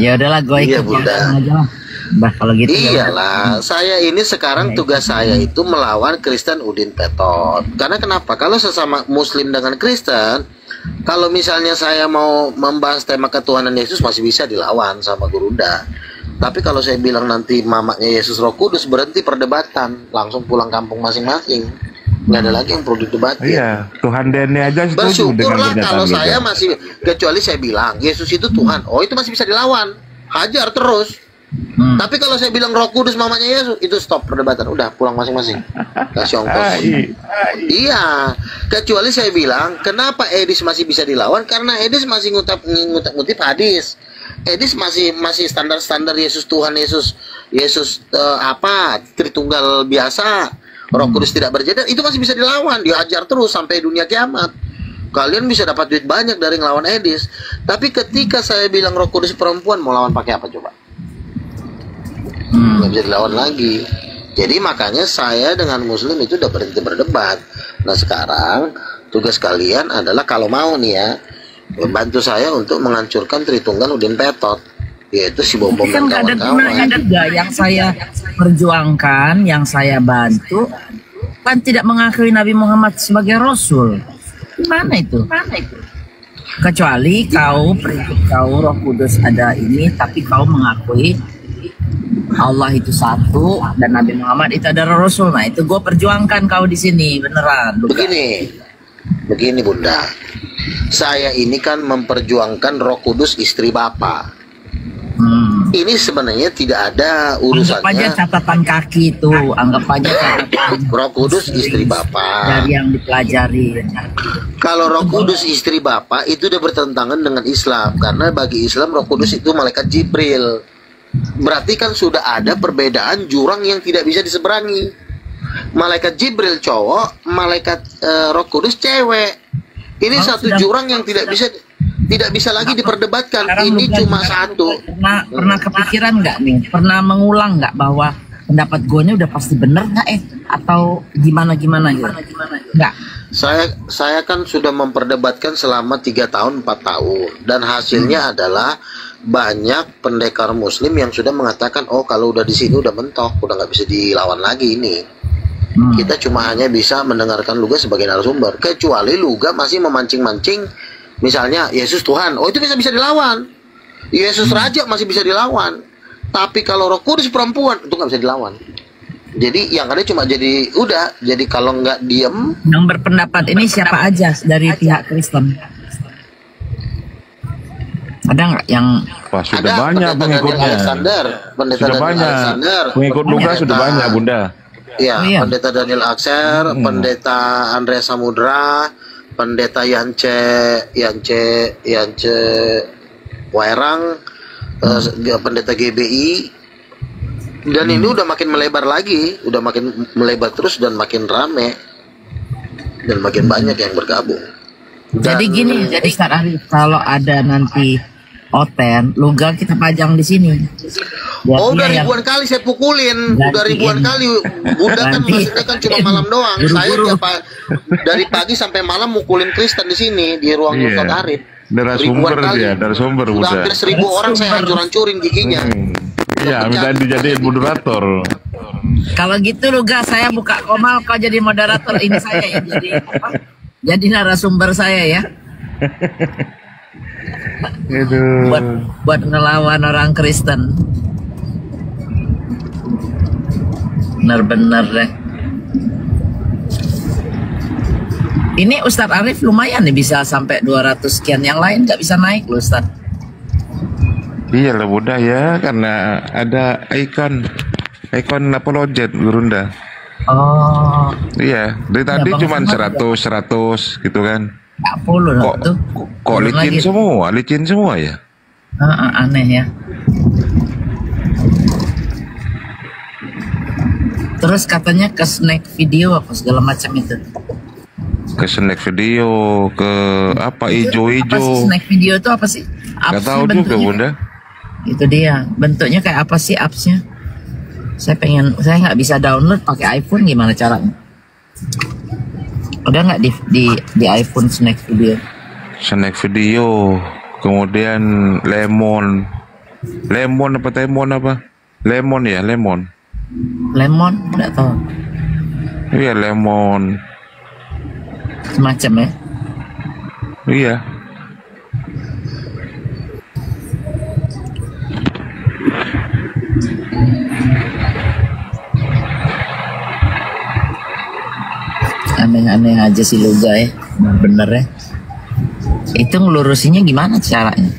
Ya udahlah, gue Iya, ikut Bunda. aja lah. Bah, kalau gitu ya. Iyalah, saya ini sekarang tugas saya itu melawan Kristen Udin Petot. Karena kenapa? Kalau sesama Muslim dengan Kristen, kalau misalnya saya mau membahas tema ketuhanan Yesus masih bisa dilawan sama Gurunda. Tapi kalau saya bilang nanti mamanya Yesus Roh Kudus, berhenti perdebatan, langsung pulang kampung masing-masing. Nggak ada lagi yang perlu didebatin. Iya, Tuhan Denny aja setuju dengan Bersyukurlah pernyataan kalau Luga. saya masih, kecuali saya bilang Yesus itu Tuhan, oh itu masih bisa dilawan, hajar terus. Tapi kalau saya bilang Roh Kudus mamanya Yesus, itu stop perdebatan, udah pulang masing-masing, kasih ongkos. Iya, kecuali saya bilang kenapa Edis masih bisa dilawan, karena Edis masih ngutip hadis. Edis masih standar Yesus Tuhan, Yesus Tritunggal biasa, Roh Kudus tidak berjeda, itu masih bisa dilawan, dihajar terus sampai dunia kiamat. Kalian bisa dapat duit banyak dari ngelawan Edis. Tapi ketika saya bilang Roh Kudus perempuan, mau lawan pakai apa coba? Nggak bisa dilawan lagi. Jadi makanya saya dengan Muslim itu udah berhenti berdebat. Nah sekarang tugas kalian adalah kalau mau nih ya, bantu saya untuk menghancurkan Tritunggal Udin Petot, yaitu si Bom Bom dan Kan nggak ada gunanya kawan-kawan. juga yang saya perjuangkan, yang saya bantu, kan tidak mengakui Nabi Muhammad sebagai Rasul. Gimana itu? Kecuali kau prinsip kau Roh Kudus ada ini, tapi kau mengakui Allah itu satu dan Nabi Muhammad itu adalah Rasul. Nah itu gue perjuangkan kau di sini beneran. Begini Bunda, saya ini kan memperjuangkan Roh Kudus istri Bapak. Ini sebenarnya tidak ada Anggap aja urusannya catatan kaki itu, anggap aja catatan Roh Kudus istri Bapak. dari yang dipelajari. Kalau Roh Kudus istri Bapak itu udah bertentangan dengan Islam, karena bagi Islam Roh Kudus itu malaikat Jibril. Berarti kan sudah ada perbedaan jurang yang tidak bisa diseberangi. Malaikat Jibril cowok, malaikat Roh Kudus cewek. Ini satu jurang yang tidak bisa lagi diperdebatkan. Ini cuma satu. Pernah kepikiran nggak nih? Pernah mengulang nggak bahwa pendapat gue ini udah pasti bener nggak atau gimana gitu? Nggak. Saya kan sudah memperdebatkan selama 3 tahun 4 tahun dan hasilnya adalah banyak pendekar Muslim yang sudah mengatakan, oh kalau udah di sini udah mentok, udah nggak bisa dilawan lagi ini. Kita cuma hanya bisa mendengarkan Luga sebagai narasumber, kecuali Luga masih memancing-mancing, misalnya Yesus Tuhan, oh itu bisa dilawan. Yesus Raja masih bisa dilawan. Tapi kalau Roh Kudus perempuan itu nggak bisa dilawan. Jadi yang ada cuma jadi kalau nggak diem. Yang berpendapat ini siapa aja dari pihak Kristen? Ada nggak yang? Wah, sudah banyak pengikutnya. Sudah banyak. Pengikut Luga sudah banyak, Bunda. Iya, Pendeta Daniel Akser, Pendeta Andreas Samudra, Pendeta Yance Wairang, Pendeta GBI. Dan ini udah makin melebar lagi, udah makin melebar terus dan makin rame dan makin banyak yang bergabung. Jadi gini, Ustaz Arif, kalau ada nanti Oten, Luga kita pajang di sini. Udah ribuan kali saya pukulin, udah ribuan kali. Bunda kan maksudnya kan cuma malam doang. Saya dari pagi sampai malam mukulin Kristen di sini di ruang Ustaz Arif. Narasumber dia, narasumber udah Bunda. hampir 1000 orang saya hancur-hancurin giginya. Iya, minta dijadiin moderator. Kalau gitu Luga, saya buka komal, kau jadi moderator, ini saya ya jadi apa? Jadi narasumber saya ya. Buat ngelawan orang Kristen. Bener-bener deh. Ini Ustadz Arif lumayan nih bisa sampai 200 sekian, yang lain nggak bisa naik loh Ustadz. Iya lah Bunda ya, karena ada ikon apologet Gurunda. Oh. Iya, dari tadi cuma 100 gitu kan. Kok licin semua ya? Aneh ya. Terus katanya ke snack video apa segala macam itu. Ke snack video, ke apa Apa sih ijo-ijo. snack video itu apa sih? Gak Apps-nya tahu juga bentuknya. Bunda. Itu dia. Bentuknya kayak apa sih apps-nya? Saya nggak bisa download pakai iPhone, gimana caranya? Udah nggak di iPhone snack video? Snack video, kemudian lemon apa temon apa? Lemon ya, lemon. Lemon, nggak tahu. Iya, lemon. Semacam ya. Iya. Aneh-aneh aja sih Luga ya. Bener ya. Itu ngelurusinya gimana caranya?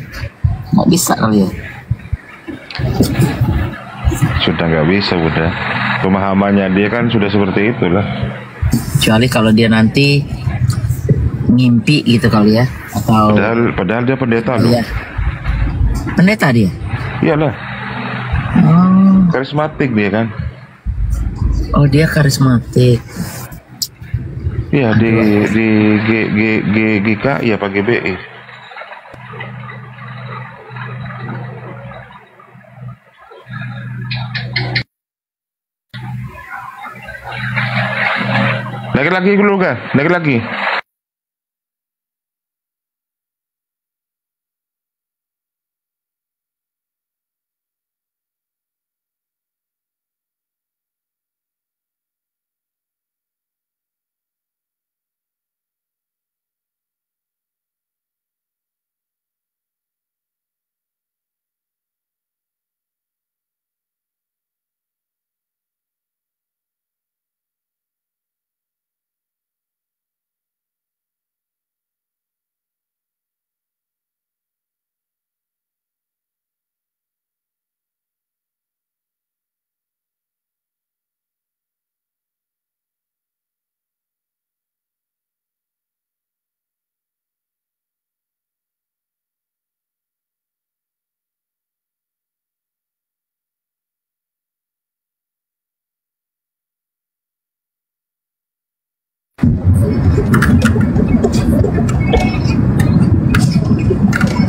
Nggak bisa kali ya. Sudah nggak bisa Bunda. Pemahamannya dia kan sudah seperti itulah. Kecuali kalau dia nanti ngimpi gitu kali ya. Atau Padahal dia pendeta loh. iya. Pendeta dia? Iyalah, Oh, karismatik dia kan. oh dia karismatik. Iya di GKI apa GBI. Lagi-lagi dulu kan? Lagi-lagi.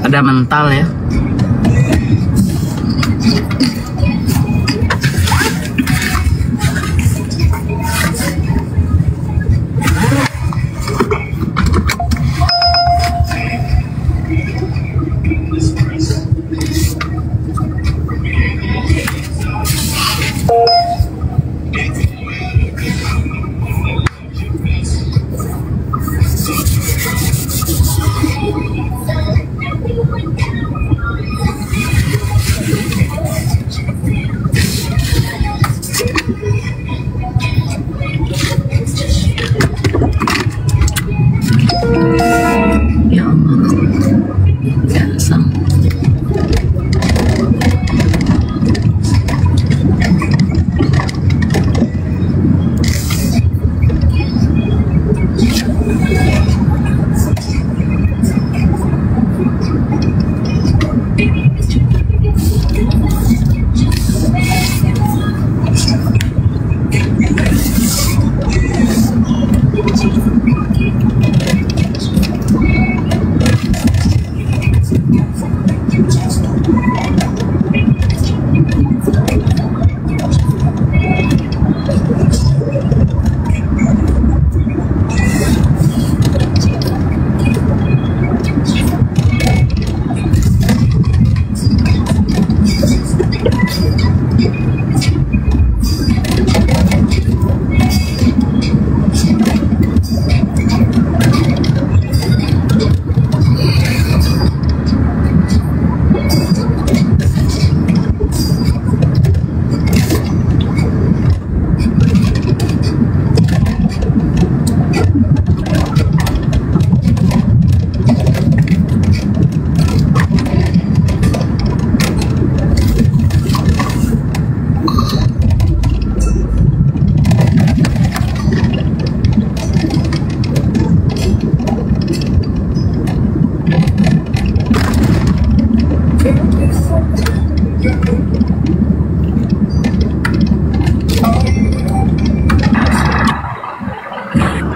Ada mental ya. Ya Allah. Ya sang.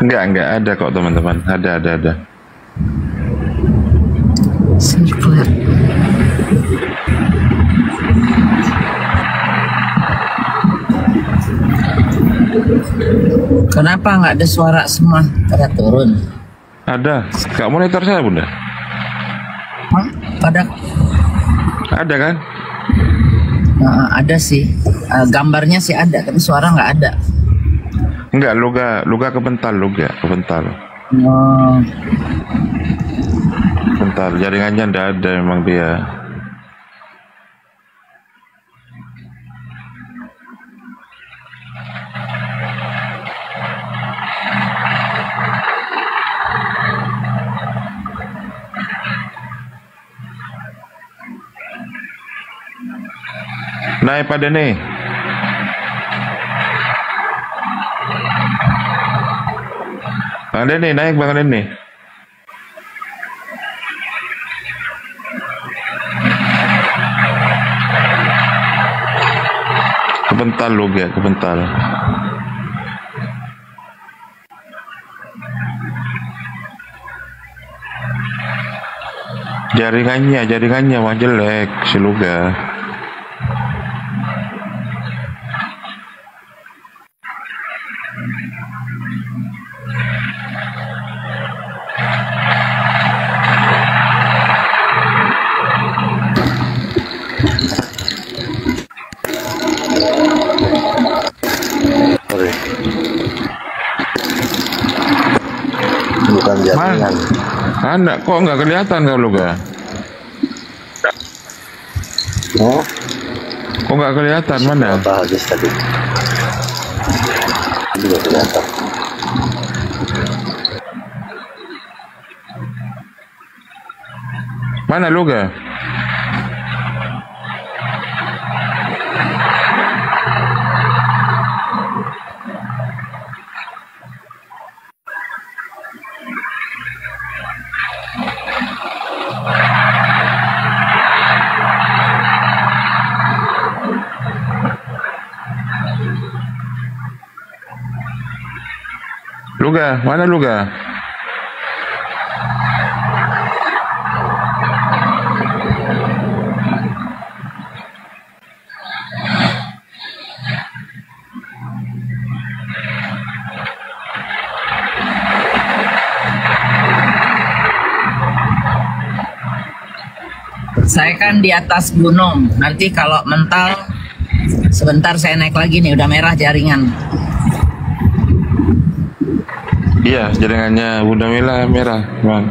Enggak ada kok teman-teman. Ada. Sirkular. Kenapa nggak ada suara semua pada turun? Ada. Kak monitor saya bunda? Hah? Ada kan? Ada sih. Gambarnya sih ada, tapi suara nggak ada. Enggak, luga kepental. Oh. Bentar, jaringannya ndak ada memang dia. Naik pada nih. Bang Denny, naik Bang Denny. Kepental lu ya, kepental. Jaringannya mah jelek si Luga. Bukan jaringan. Anak kok nggak kelihatan kau Luga? Oh, kok nggak kelihatan mana? apa habis tadi? Juga kelihatan. Mana Luga? Luga, mana Luga? Saya kan di atas gunung. Nanti kalau mental, sebentar saya naik lagi nih. Udah merah jaringan. Iya, jaringannya Bunda Mila merah, Bang.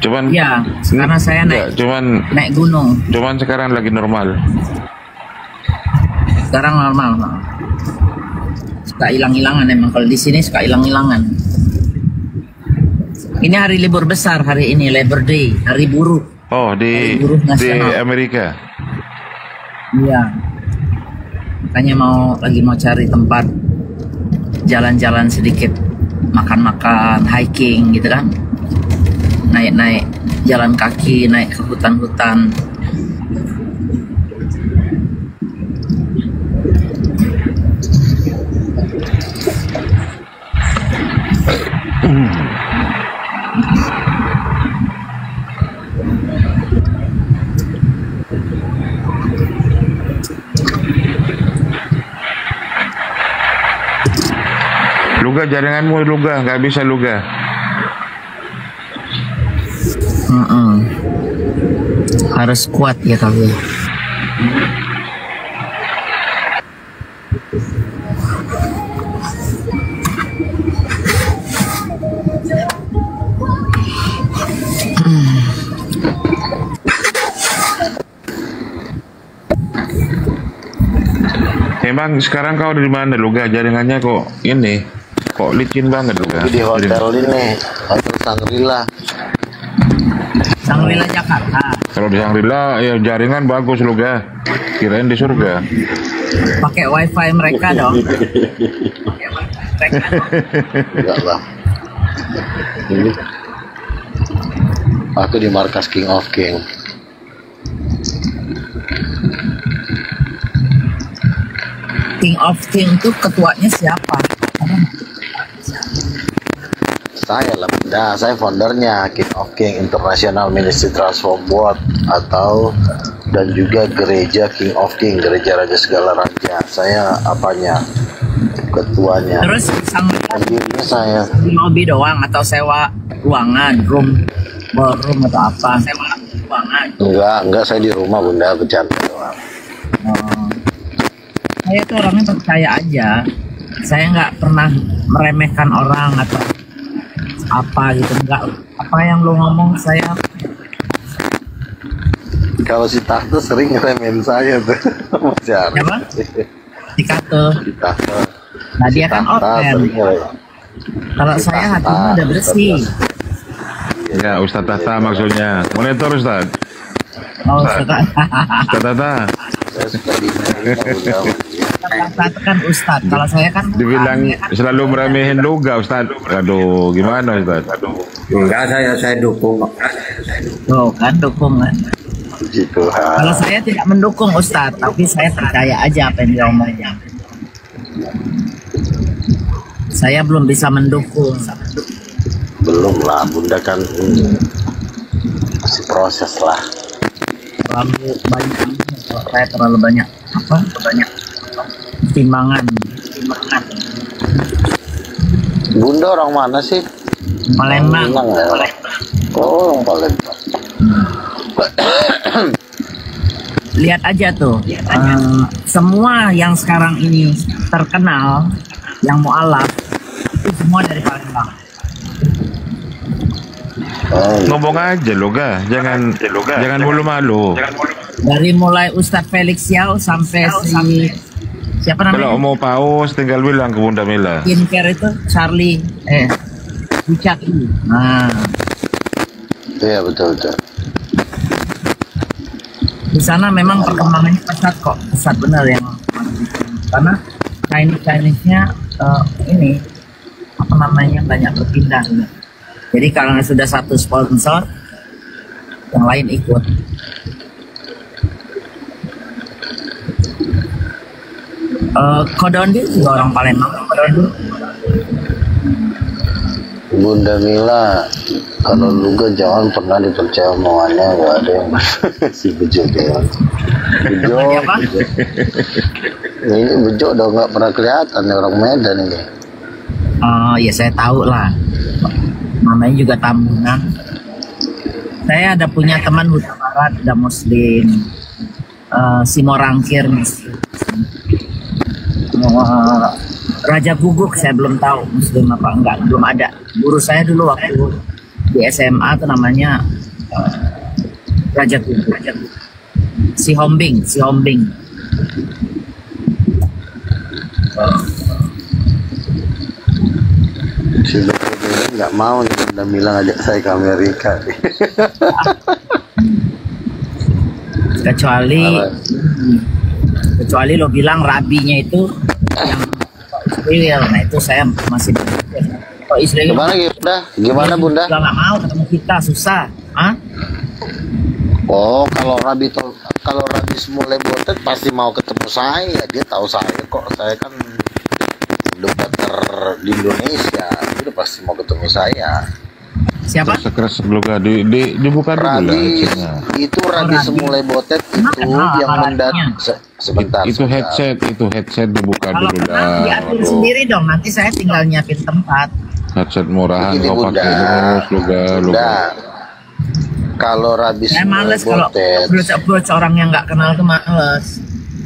Cuman ya, karena saya naik gunung. Cuman sekarang lagi normal. Sekarang normal. Suka hilang-hilangan emang kalau di sini suka hilang-hilangan. Ini hari libur besar hari ini, Labor Day, hari buruh. Oh, di Amerika. Iya. Makanya lagi mau cari tempat jalan-jalan sedikit, makan-makan, hiking gitu kan. Naik-naik jalan kaki, naik ke hutan-hutan. Luga, jaringanmu Luga, nggak bisa Luga. Harus kuat ya kalau. Emang sekarang kau di mana Luga? Jaringannya kok licin banget Luga. Di hotel ini, Hotel Shangri-La. Shangri-La Jakarta. Kalau di Shangri-La ya jaringan bagus Luga. Kirain di surga. Pakai wifi mereka dong. Enggak lah. Ini aku di markas King of King. King of King itu ketuanya siapa? Saya lah Bunda, saya foundernya King of King International Ministry Transform Board atau dan juga gereja King of King, gereja Raja Segala Raja. Saya apanya? Ketuanya. Terus sendirinya saya di lobby doang atau sewa ruangan, ballroom atau apa? Sewa ruangan. Enggak, saya di rumah Bunda, bercanda doang. Saya tuh orangnya percaya aja. Saya nggak pernah meremehkan orang atau apa gitu, enggak. Apa yang lu ngomong saya. Kalau si Tato sering ngeremehin saya tuh. Siapa? Si Tato. Nah dia kan open. Kalau saya hatinya udah bersih. Ya Ustadz Tata maksudnya. Monitor Ustadz. Oh Ustadz. Ustadz Tata. Ustadz kan Ustadz. Kalau saya kan dibilang selalu meremehin Luga Ustadz. Aduh gimana Ustadz? Enggak, saya dukung. Oh kan dukung kan. Gitu. Kalau saya tidak mendukung Ustadz, tapi saya percaya aja apa yang dia omongin. Saya belum bisa mendukung. Belum lah, Bunda kan masih proses lah. Terlalu banyak, saya terlalu banyak apa? Banyak timbangan. Bunda orang mana sih? Palembang. Oh, orang Palembang. Lihat aja tuh, semua yang sekarang ini terkenal, yang mualaf itu semua dari Palembang. Ngomong aja Luga, jangan malu-malu. Dari mulai Ustadz Felix Yao sampai si siapa namanya? Kalau mau paus tinggal bilang ke Bunda Mila. Skincare itu Charlie Richard. Nah, iya betul. Di sana memang perkembangannya pesat kok, pesat benar yang karena Chinese-nya ini apa namanya banyak berpindah. Jadi kalau sudah satu sponsor, yang lain ikut. Kodondi juga orang Palembang. Kodondi. Bunda Mila, kalau Luga jangan pernah dipercaya omongannya, nggak ada yang si Bejo dia. Bejo, ini Bejo udah nggak pernah kelihatan orang Medan ini. Oh ya saya tahu lah, namanya juga Tambunan. Saya ada punya teman Huta Barat, ada Muslim, Simorangkir Muslim. Raja Guguk saya belum tahu Muslim apa enggak, belum ada. Guru saya dulu waktu di SMA itu namanya Raja Guguk. Si Hombing. Si Bejo nggak mau nih Bunda Mila ngajak saya ke Amerika. kecuali lo bilang rabinya itu yang Israel, nah itu saya masih berpikir. Kok Israel gimana Bunda? Nggak mau ketemu kita, susah. Hah? Oh, kalau Rabi mulai botet pasti mau ketemu saya. Dia tahu saya kok. Saya kan debater di Indonesia. Dia udah pasti mau ketemu saya. Siapa? Sekeras Luga dibuka dulu lah. Itu Rabi semulai botet itu yang sebentar. Itu headset dibuka dulu lah. Diatur sendiri dong. Nanti saya tinggal nyiapin tempat. Headset murahan kau pakai terus Luga. Kalau Rabi saya males kalau approach orang yang nggak kenal tuh males.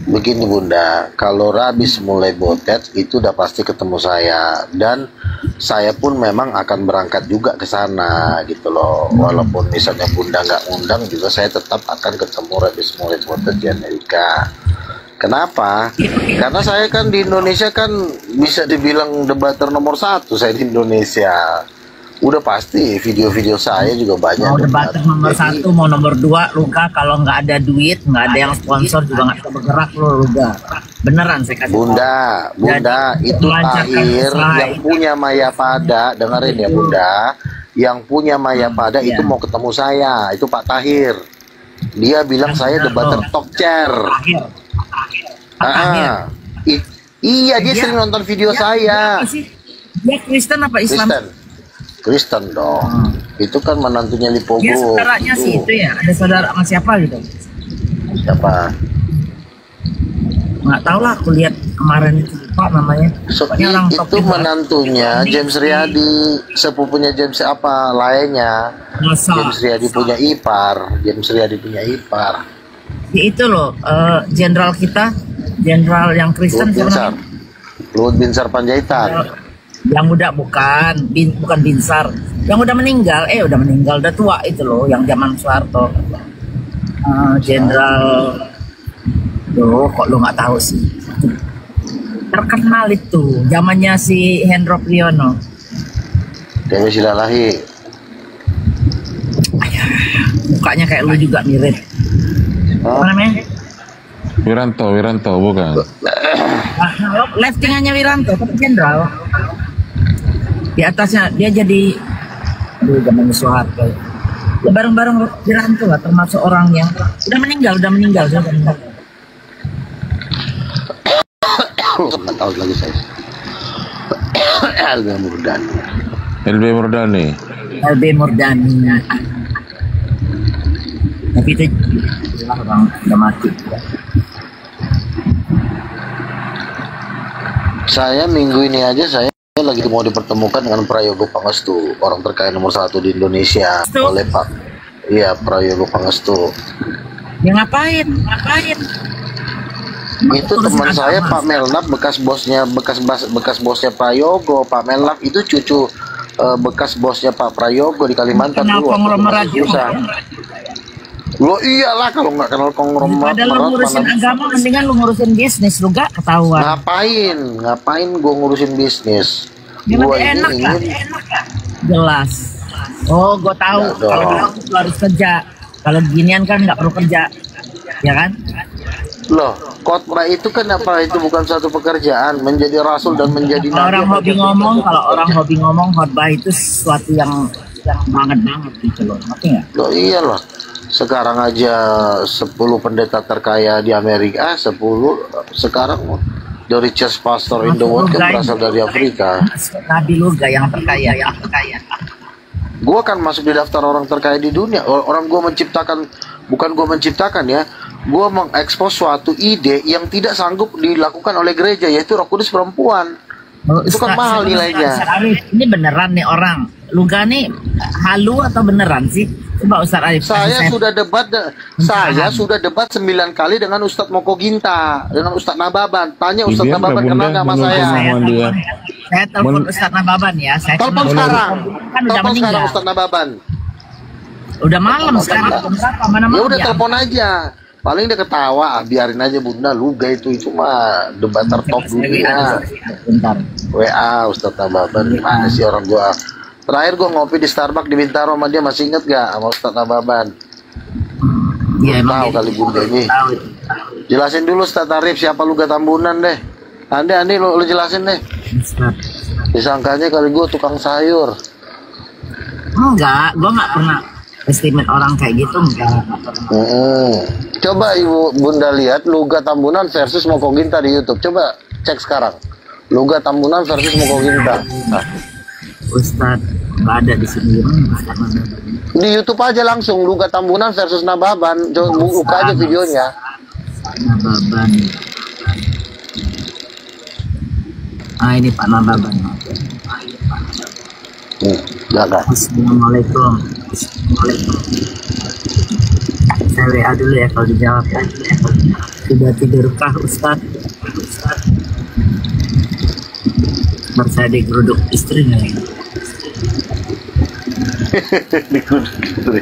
Begini Bunda, kalau Rabi mulai botet itu udah pasti ketemu saya, dan saya pun memang akan berangkat juga ke sana gitu loh. Walaupun misalnya Bunda nggak ngundang juga, saya tetap akan ketemu Rabi mulai botet di Amerika. Kenapa? Karena saya kan di Indonesia kan bisa dibilang debater nomor 1 saya di Indonesia. Udah pasti video-video saya juga banyak. Mau debater nomor 1, mau nomor 2, Luga kalau nggak ada duit, nggak ada yang sponsor juga nggak bisa bergerak lo Luga. Beneran saya kasih. Bunda, itu Tahir yang punya Mayapada, dengerin ya Bunda, yang punya Mayapada itu mau ketemu saya, itu Pak Tahir. Dia bilang saya debater talk chair. Iya, dia sering nonton video saya. Dia Kristen apa Islam? Kristen dong. Itu kan menantunya Lipo Dia Group. saudaranya sih itu ya. Ada saudara sama siapa gitu? Siapa? Nggak tahu lah. Aku lihat kemarin itu lupa namanya. Pokoknya orang top Itu menantunya James Riyadi, sepupunya James apa lainnya. James Riyadi punya ipar. James Riyadi punya ipar. Itu loh, jenderal kita, jenderal yang Kristen Luhut Binsar. Luhut Binsar Panjaitan. Yang udah bukan Binsar, yang udah meninggal, udah tua itu loh, yang zaman Soeharto. Jenderal, kok lo nggak tahu sih? Terkenal itu, zamannya si Hendro Priyono. Dewi Silalahi. Mukanya kayak lu juga mirip. Apa namanya? Wiranto bukan. Leftingannya Wiranto, tapi jenderal. Di atasnya dia jadi zaman Soeharto. Ya bareng-bareng Wiranto lah, termasuk orang yang udah meninggal. Nggak tahu lagi saya. LB Murdani. Tapi itu orang udah mati. Saya minggu ini aja saya lagi mau dipertemukan dengan Prayogo Pangestu, orang terkaya nomor 1 di Indonesia. Oleh Pak Prayogo Pangestu. Ya ngapain? Itu teman saya Pak Melnap, bekas bosnya Prayogo. Pak Melnap itu cucu bekas bosnya Pak Prayogo di Kalimantan dulu. Konglomerat susah. Lo iyalah kalau nggak kenal konglomerat. Padahal lu ngurusin agama, mendingan lu ngurusin bisnis, lu gak ketahuan. Ngapain gue ngurusin bisnis? Ya, Gua enak ingin jelas. Oh, gue tahu. Kalau bilang lu harus kerja. Kalau ginian kan nggak perlu kerja, ya kan? Loh, khotbah itu kan apa? Itu bukan suatu pekerjaan. Menjadi rasul dan menjadi nabi. Kalau orang hobi ngomong, khotbah itu sesuatu yang banget gitu loh. Ngerti nggak? Loh iyalah. Sekarang aja 10 pendeta terkaya di Amerika, 10 sekarang the richest pastor in the world kan berasal dari Afrika. Nabi Lurga yang terkaya. Gue kan masuk di daftar orang terkaya di dunia. Orang gue menciptakan, bukan gue menciptakan ya, gue mengekspos suatu ide yang tidak sanggup dilakukan oleh gereja, yaitu Roh Kudus perempuan. Itu kan mahal nilainya. Ini beneran nih orang Lurga nih halu atau beneran sih? Coba Ustaz Arif. Saya sudah debat 9 kali dengan Ustadz Moko Ginta, dengan Ustadz Nababan. Tanya Ustadz Nababan kenal nggak sama saya? Saya telepon Ustadz Nababan ya. Telepon sekarang. Telepon sekarang Ustadz Nababan. Udah malam sekarang. Ya udah telepon aja. Paling dia ketawa, biarin aja Bunda. Lurga itu mah debat tertop dunia. WA Ustadz Nababan. Gimana sih orang gua? Terakhir gue ngopi di Starbucks di Bintaro sama dia, masih inget gak sama Ustadz Nababan? Iya tahu kali Bunda ini. Jelasin dulu Ustadz Arif siapa Lurga Tambunan deh. Andi lu jelasin deh. Disangkanya kali gue tukang sayur. Enggak, gue nggak pernah estimate orang kayak gitu enggak. Coba Ibu Bunda lihat Lurga Tambunan versus Moko Ginta di YouTube. Coba cek sekarang. Lurga Tambunan versus Moko Ginta. Ustadz nggak ada di sini. Di YouTube aja langsung Lurga Tambunan versus Nababan. Coba buka aja videonya. Nababan. Ini Pak Nababan. Assalamualaikum. Saya WA dulu ya kalau dijawab ya. Sudah tidurkah Ustadz? Ntar saya digeruduk istrinya. Digeruduk istri.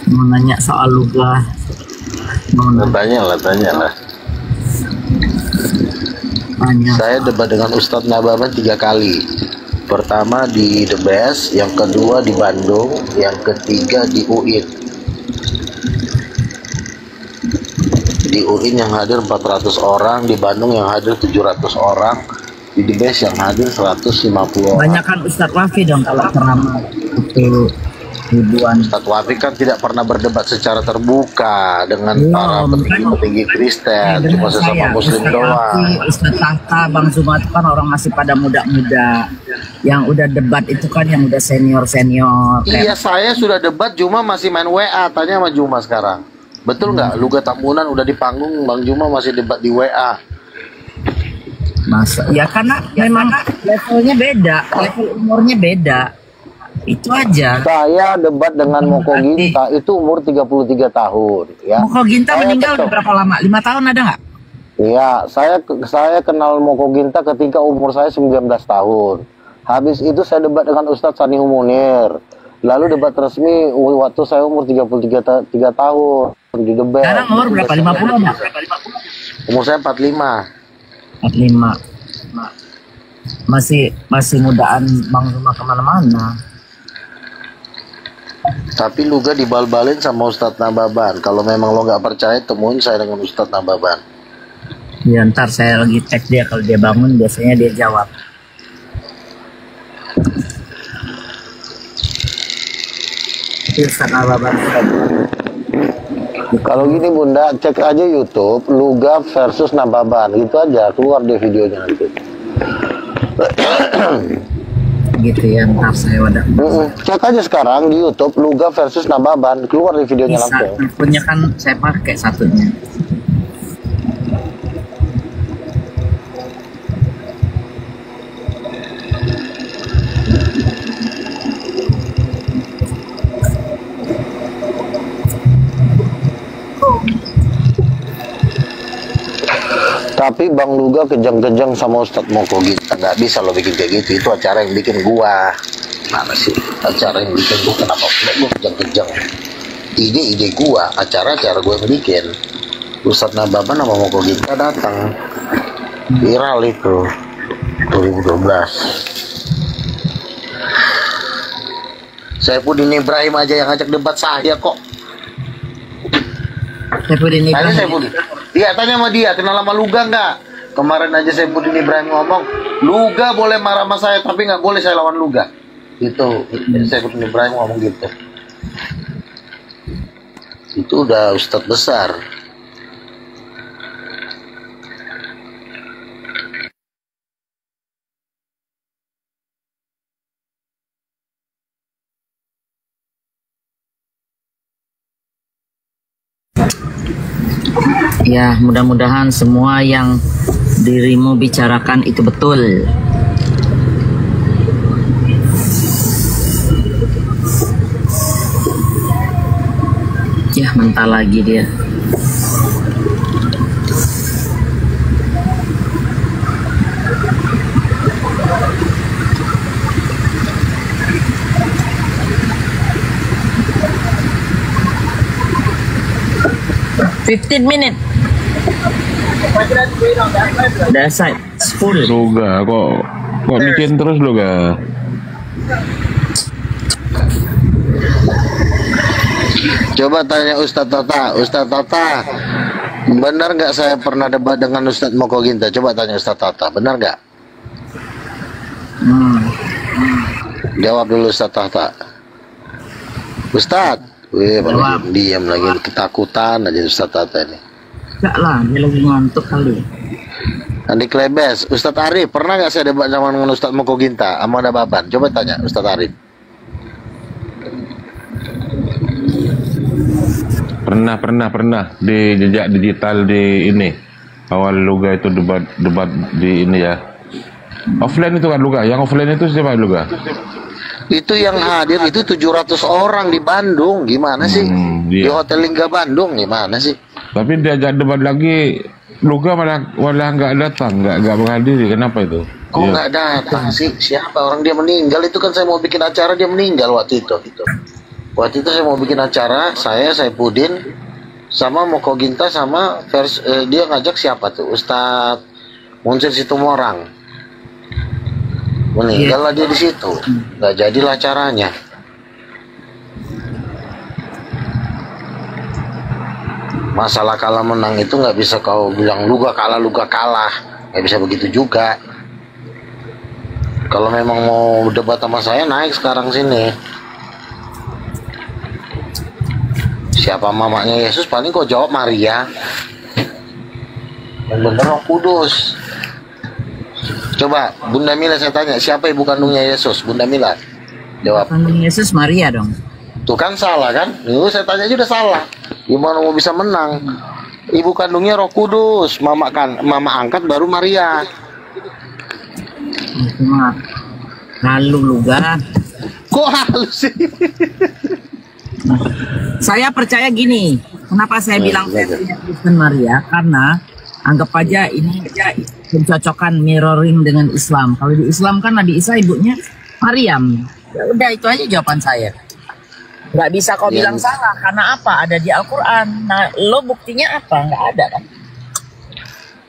Mau nanya soal Lurga. Tanya lah. Saya debat dengan Ustadz Nababan 3 kali. Pertama di The Best, yang kedua di Bandung, yang ketiga di UIN. Di UIN yang hadir 400 orang, di Bandung yang hadir 700 orang, di The Best yang hadir 150 orang. Banyak kan Ustadz Wafi dong kalau ceramah itu ribuan. Ustadz Wafi kan tidak pernah berdebat secara terbuka dengan para petinggi Kristen, cuma sesama Muslim doang. Ustadz Tahta, Bang Zuma itu kan orang masih pada muda-muda. Yang udah debat itu kan yang udah senior-senior. Iya, saya sudah debat, Juma masih main WA. Tanya sama Juma sekarang. Betul nggak? Luga Tambunan udah di panggung, Bang Juma masih debat di WA. Masa? Ya karena memang levelnya beda, level umurnya beda. Itu aja. Saya debat dengan Moko Ginta itu umur 33 tahun. Ya. Moko Ginta meninggal udah berapa lama? 5 tahun ada nggak? Iya, saya kenal Moko Ginta ketika umur saya 19 tahun. Habis itu saya debat dengan Ustadz Sanihu Munir. Lalu debat resmi waktu saya umur 33 tahun di debat. Sekarang umur berapa? 50 enggak? Umur saya 45. 45. Masih mudaan Bang Zuma kemana-mana. Tapi lu gak dibal-balin sama Ustadz Nababan. Kalau memang lo nggak percaya, temuin saya dengan Ustadz Nababan. Ya ntar saya lagi tag dia, kalau dia bangun biasanya dia jawab. Ustadz Nababan. Kalau gini Bunda, cek aja YouTube Luga versus Nababan, gitu aja, keluar deh videonya nanti. Gitu ya, ntar saya wadah. Cek aja sekarang di YouTube Luga versus Nababan, keluar di videonya langsung. Punya kan saya pakai satunya. Tapi Bang Luga kejang-kejang sama Ustadz Moko Ginta, nggak bisa lo bikin kayak gitu. Itu acara yang bikin gua. Mana sih acara yang bikin gua? Kenapa gua kejang-kejang? Ide gua, acara-acara gua yang bikin. Ustadz Nababan sama Moko Ginta datang, viral itu 2012. Saifuddin Ibrahim aja yang ngajak debat saya kok. Saifuddin Ibrahim. Dia tanya sama dia, kenal sama Luga nggak? Kemarin aja Saifuddin Ibrahim ngomong, Luga boleh marah sama saya, tapi nggak boleh saya lawan Luga. Itu Saifuddin Ibrahim ngomong gitu. Itu udah Ustadz besar. Ya, mudah-mudahan semua yang dirimu bicarakan itu betul. Ya, mental lagi dia. minutes. That's it. It's full. Luga, kok bikin terus Luga. Coba tanya Ustadz Tata, benar nggak saya pernah debat dengan Ustadz Moko Ginta? Coba tanya Ustadz Tata, benar nggak? Jawab dulu Ustadz Tata. Ustadz, wih, diam lagi, ketakutan aja Ustadz Tata ini. Enggak lah, dia lagi ngantuk kali. Andi Klebes, Ustadz Arif, pernah nggak saya debat sama dengan Ustadz Moko Ginta? Sama ada Baban, coba tanya Ustadz Arif. Pernah di jejak digital di ini. Awal Luga itu debat di ini ya. Offline itu kan Luga, yang offline itu siapa Luga? Itu yang hadir itu 700 orang di Bandung, gimana sih? Di Hotel Lingga Bandung, gimana sih? Tapi diajak debat lagi, Luga malah nggak datang, nggak menghadiri. Kenapa itu? Kok nggak datang sih? Siapa orang dia meninggal? Itu kan saya mau bikin acara, dia meninggal waktu itu. Waktu itu saya mau bikin acara, saya Saifuddin sama Moko Ginta sama dia ngajak siapa tuh? Ustadz Munsir Situmorang. Meninggal lah dia di situ. Nggak jadilah acaranya. Masalah kalah menang itu nggak bisa kau bilang Luga kalah. Nggak bisa begitu juga. Kalau memang mau debat sama saya, naik sekarang sini. Siapa mamanya Yesus? Paling kau jawab Maria. Yang bener Roh Kudus. Coba Bunda Mila saya tanya, siapa ibu kandungnya Yesus? Bunda Mila jawab. Kandung Yesus Maria dong. Tuh kan salah kan? Saya tanya aja udah salah. Gimana mau bisa menang? Ibu kandungnya Roh Kudus, mama angkat baru Maria. Lalu Luga. Kok halus sih? Saya percaya gini. Kenapa saya bilang saya punya Kristen Maria? Karena anggap aja ini pencocokan mirroring dengan Islam. Kalau di Islam kan Nabi Isa ibunya Maryam. Ya udah itu aja jawaban saya. Nggak bisa kau bilang salah karena apa? Ada di Al-Quran. Nah, lo buktinya apa? Nggak ada kan?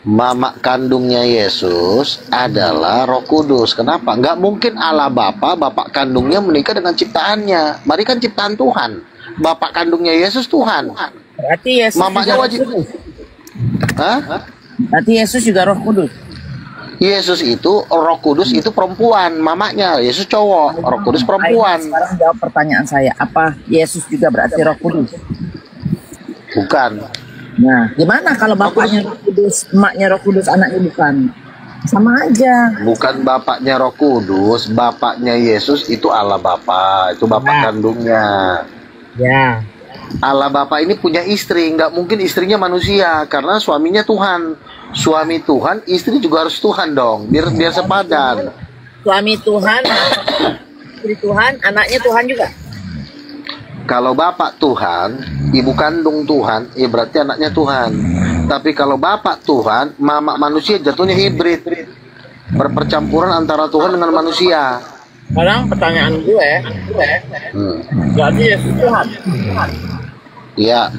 Mama kandungnya Yesus adalah Roh Kudus. Kenapa? Nggak mungkin Allah Bapa, bapak kandungnya menikah dengan ciptaannya. Mari kan ciptaan Tuhan. Bapak kandungnya Yesus Tuhan. Berarti Yesus mamanya wajib. Hah? Berarti Yesus juga Roh Kudus. Yesus itu Roh Kudus itu perempuan, mamanya Yesus cowok, Roh Kudus perempuan. Sekarang jawab pertanyaan saya, apa Yesus juga berarti Roh Kudus? Bukan. Nah, gimana kalau bapaknya Roh Kudus, emaknya Roh Kudus, anaknya bukan? Sama aja. Bukan bapaknya Roh Kudus, bapaknya Yesus itu Allah Bapa, itu bapak kandungnya. Ya. Allah Bapa ini punya istri, nggak mungkin istrinya manusia karena suaminya Tuhan. Suami Tuhan, istri juga harus Tuhan dong, biar sepadan. Suami Tuhan, istri Tuhan, anaknya Tuhan juga. Kalau bapak Tuhan, ibu kandung Tuhan, ya berarti anaknya Tuhan. Tapi kalau bapak Tuhan, mama manusia jatuhnya hibrid, berpercampuran antara Tuhan dengan manusia. Sekarang pertanyaan gue, berarti Yesus Tuhan. Iya.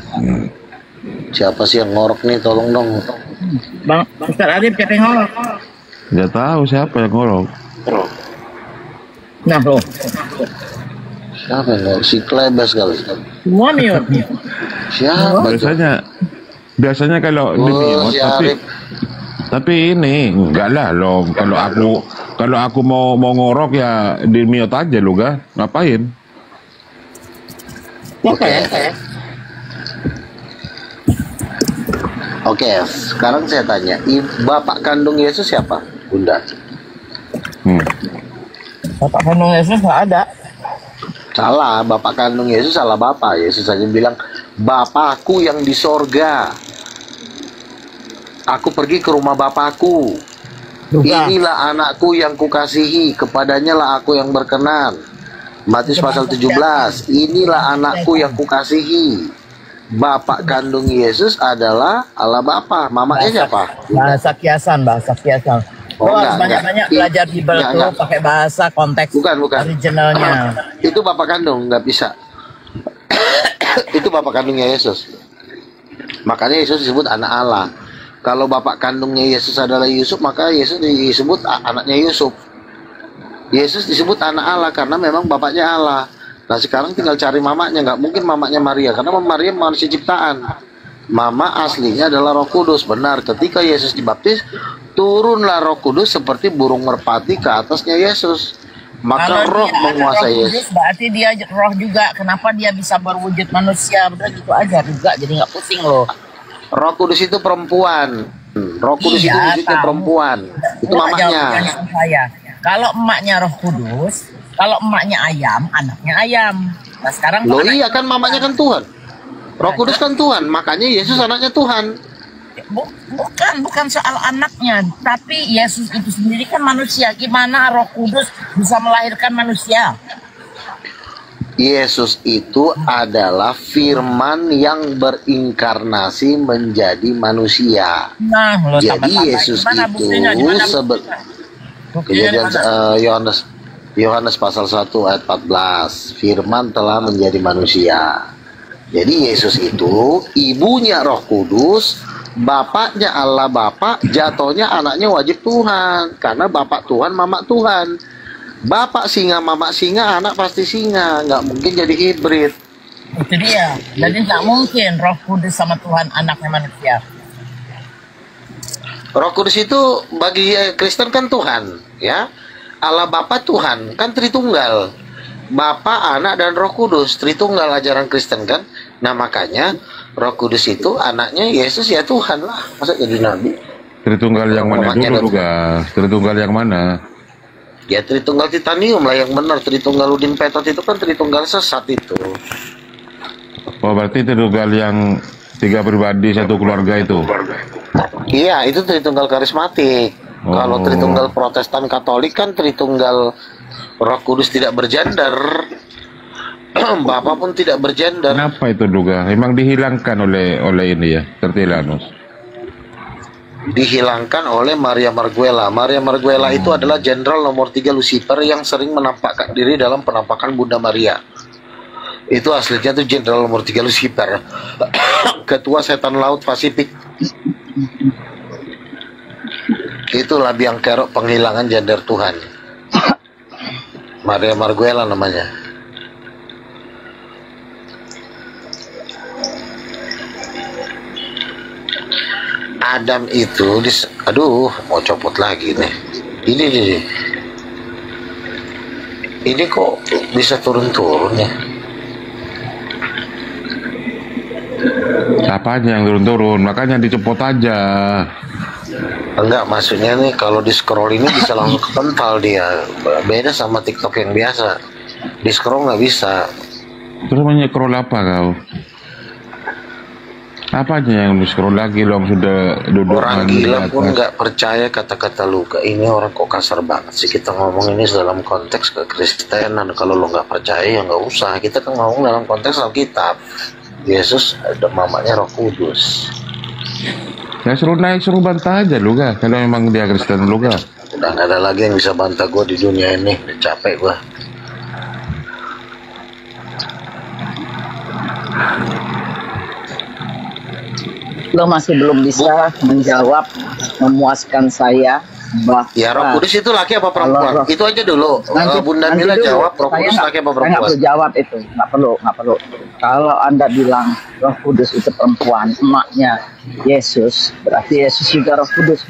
Siapa sih yang ngorok nih? Tolong dong. Bang Ustaz Arif siapa yang ngorok? Nggak tahu siapa yang ngorok. Nah bro. Siapa yang ngorok? Si Klebas kali. Semua mute. Siapa? Biasanya kalau di mute, si tapi ini enggak lah lo. Kalau aku mau ngorok ya di mute aja lo ga. Ngapain? Oke, sekarang saya tanya, bapak kandung Yesus siapa? Bunda. Bapak kandung Yesus nggak ada. Salah, bapak kandung Yesus salah bapak. Yesus saja bilang, Bapakku yang di sorga. Aku pergi ke rumah Bapakku. Inilah anakku yang kukasihi, kepadanya lah aku yang berkenan. Matius pasal 17. Inilah anakku yang kukasihi. Bapak kandung Yesus adalah Allah Bapa. Mamanya siapa? Bahasa kiasan. Oh, harus banyak-banyak belajar Bible tuh pakai bahasa konteks originalnya. Itu bapak kandung, nggak bisa. Itu bapak kandungnya Yesus. Makanya Yesus disebut anak Allah. Kalau bapak kandungnya Yesus adalah Yusuf, maka Yesus disebut anaknya Yusuf. Yesus disebut anak Allah karena memang bapaknya Allah. Nah sekarang tinggal cari mamanya, nggak mungkin mamanya Maria karena Maria manusia ciptaan. Mama aslinya adalah Roh Kudus. Benar, ketika Yesus dibaptis, turunlah Roh Kudus seperti burung merpati ke atasnya Yesus. Maka kalau Roh menguasai Yesus. Berarti dia Roh juga. Kenapa dia bisa berwujud manusia? Udah gitu aja juga, jadi nggak pusing loh. Roh Kudus itu perempuan. Roh Kudus itu wujudnya perempuan. Itu mamanya. Kalau emaknya Roh Kudus, kalau emaknya ayam, anaknya ayam. Nah sekarang loh iya kan mamanya kan Tuhan. Roh Kudus kan Tuhan, makanya Yesus anaknya Tuhan. Bukan soal anaknya, tapi Yesus itu sendiri kan manusia. Gimana Roh Kudus bisa melahirkan manusia? Yesus itu adalah firman yang berinkarnasi menjadi manusia. Nah, jadi Yesus itu Kejadian Yohanes pasal 1 ayat 14, firman telah menjadi manusia. Jadi Yesus itu ibunya Roh Kudus, bapaknya Allah Bapa, jatuhnya anaknya wajib Tuhan karena bapak Tuhan, mama Tuhan. Bapak singa, mama singa, anak pasti singa, nggak mungkin jadi hibrid. Itu dia. Jadi nggak mungkin Roh Kudus sama Tuhan anaknya manusia. Roh Kudus itu bagi Kristen kan Tuhan, ya. Allah Bapa Tuhan, kan Tritunggal. Bapa, Anak, dan Roh Kudus, Tritunggal ajaran Kristen kan. Nah makanya Roh Kudus itu anaknya Yesus ya Tuhan lah, masa jadi nabi? Tritunggal yang mana dulu juga? Tritunggal yang mana? Ya Tritunggal Titanium lah yang benar. Tritunggal Udin Petot itu kan Tritunggal sesat itu. Oh berarti Tritunggal yang 3 pribadi 1 keluarga itu? Iya itu Tritunggal karismatik. Kalau Tritunggal Protestan Katolik kan Tritunggal Roh Kudus tidak bergender. Bapak pun tidak bergender. Kenapa itu juga? Emang dihilangkan oleh ini ya, Tertulanus? Dihilangkan oleh Maria Marguela. Maria Marguela itu adalah jenderal nomor 3 Lucifer yang sering menampakkan diri dalam penampakan Bunda Maria. Itu aslinya tuh jenderal nomor 3 Lucifer. Ketua setan laut Pasifik. Itulah biang kerok penghilangan gender Tuhan. Maria Marguela namanya. Adam itu aduh mau copot lagi nih. Ini kok bisa turun-turun ya? Apanya yang turun-turun? Makanya dicopot aja. Enggak, maksudnya nih kalau di scroll ini bisa langsung kepental dia. Beda sama TikTok yang biasa. Di scroll nggak bisa. Terus scroll apa kau? Apanya yang di-scroll lagi lo sudah duduk. Orang gila pun nggak percaya kata-kata Luka. Ini orang kok kasar banget sih. Kita ngomong ini dalam konteks kekristenan. Kalau lo nggak percaya ya nggak usah. Kita kan ngomong dalam konteks Alkitab. Yesus ada mamanya Roh Kudus. Ya suruh naik, suruh bantah aja Luka. Kalau memang dia Kristen Luka. Udah nggak ada lagi yang bisa bantah gue di dunia ini. Udah capek gue. Lo masih belum bisa menjawab, memuaskan saya bahwa ya Roh Kudus itu laki apa perempuan? Itu aja dulu. Bunda Mila jawab Roh Kudus laki apa perempuan? Saya nggak perlu jawab itu, nggak perlu. Kalau Anda bilang Roh Kudus itu perempuan, emaknya Yesus, berarti Yesus juga Roh Kudus.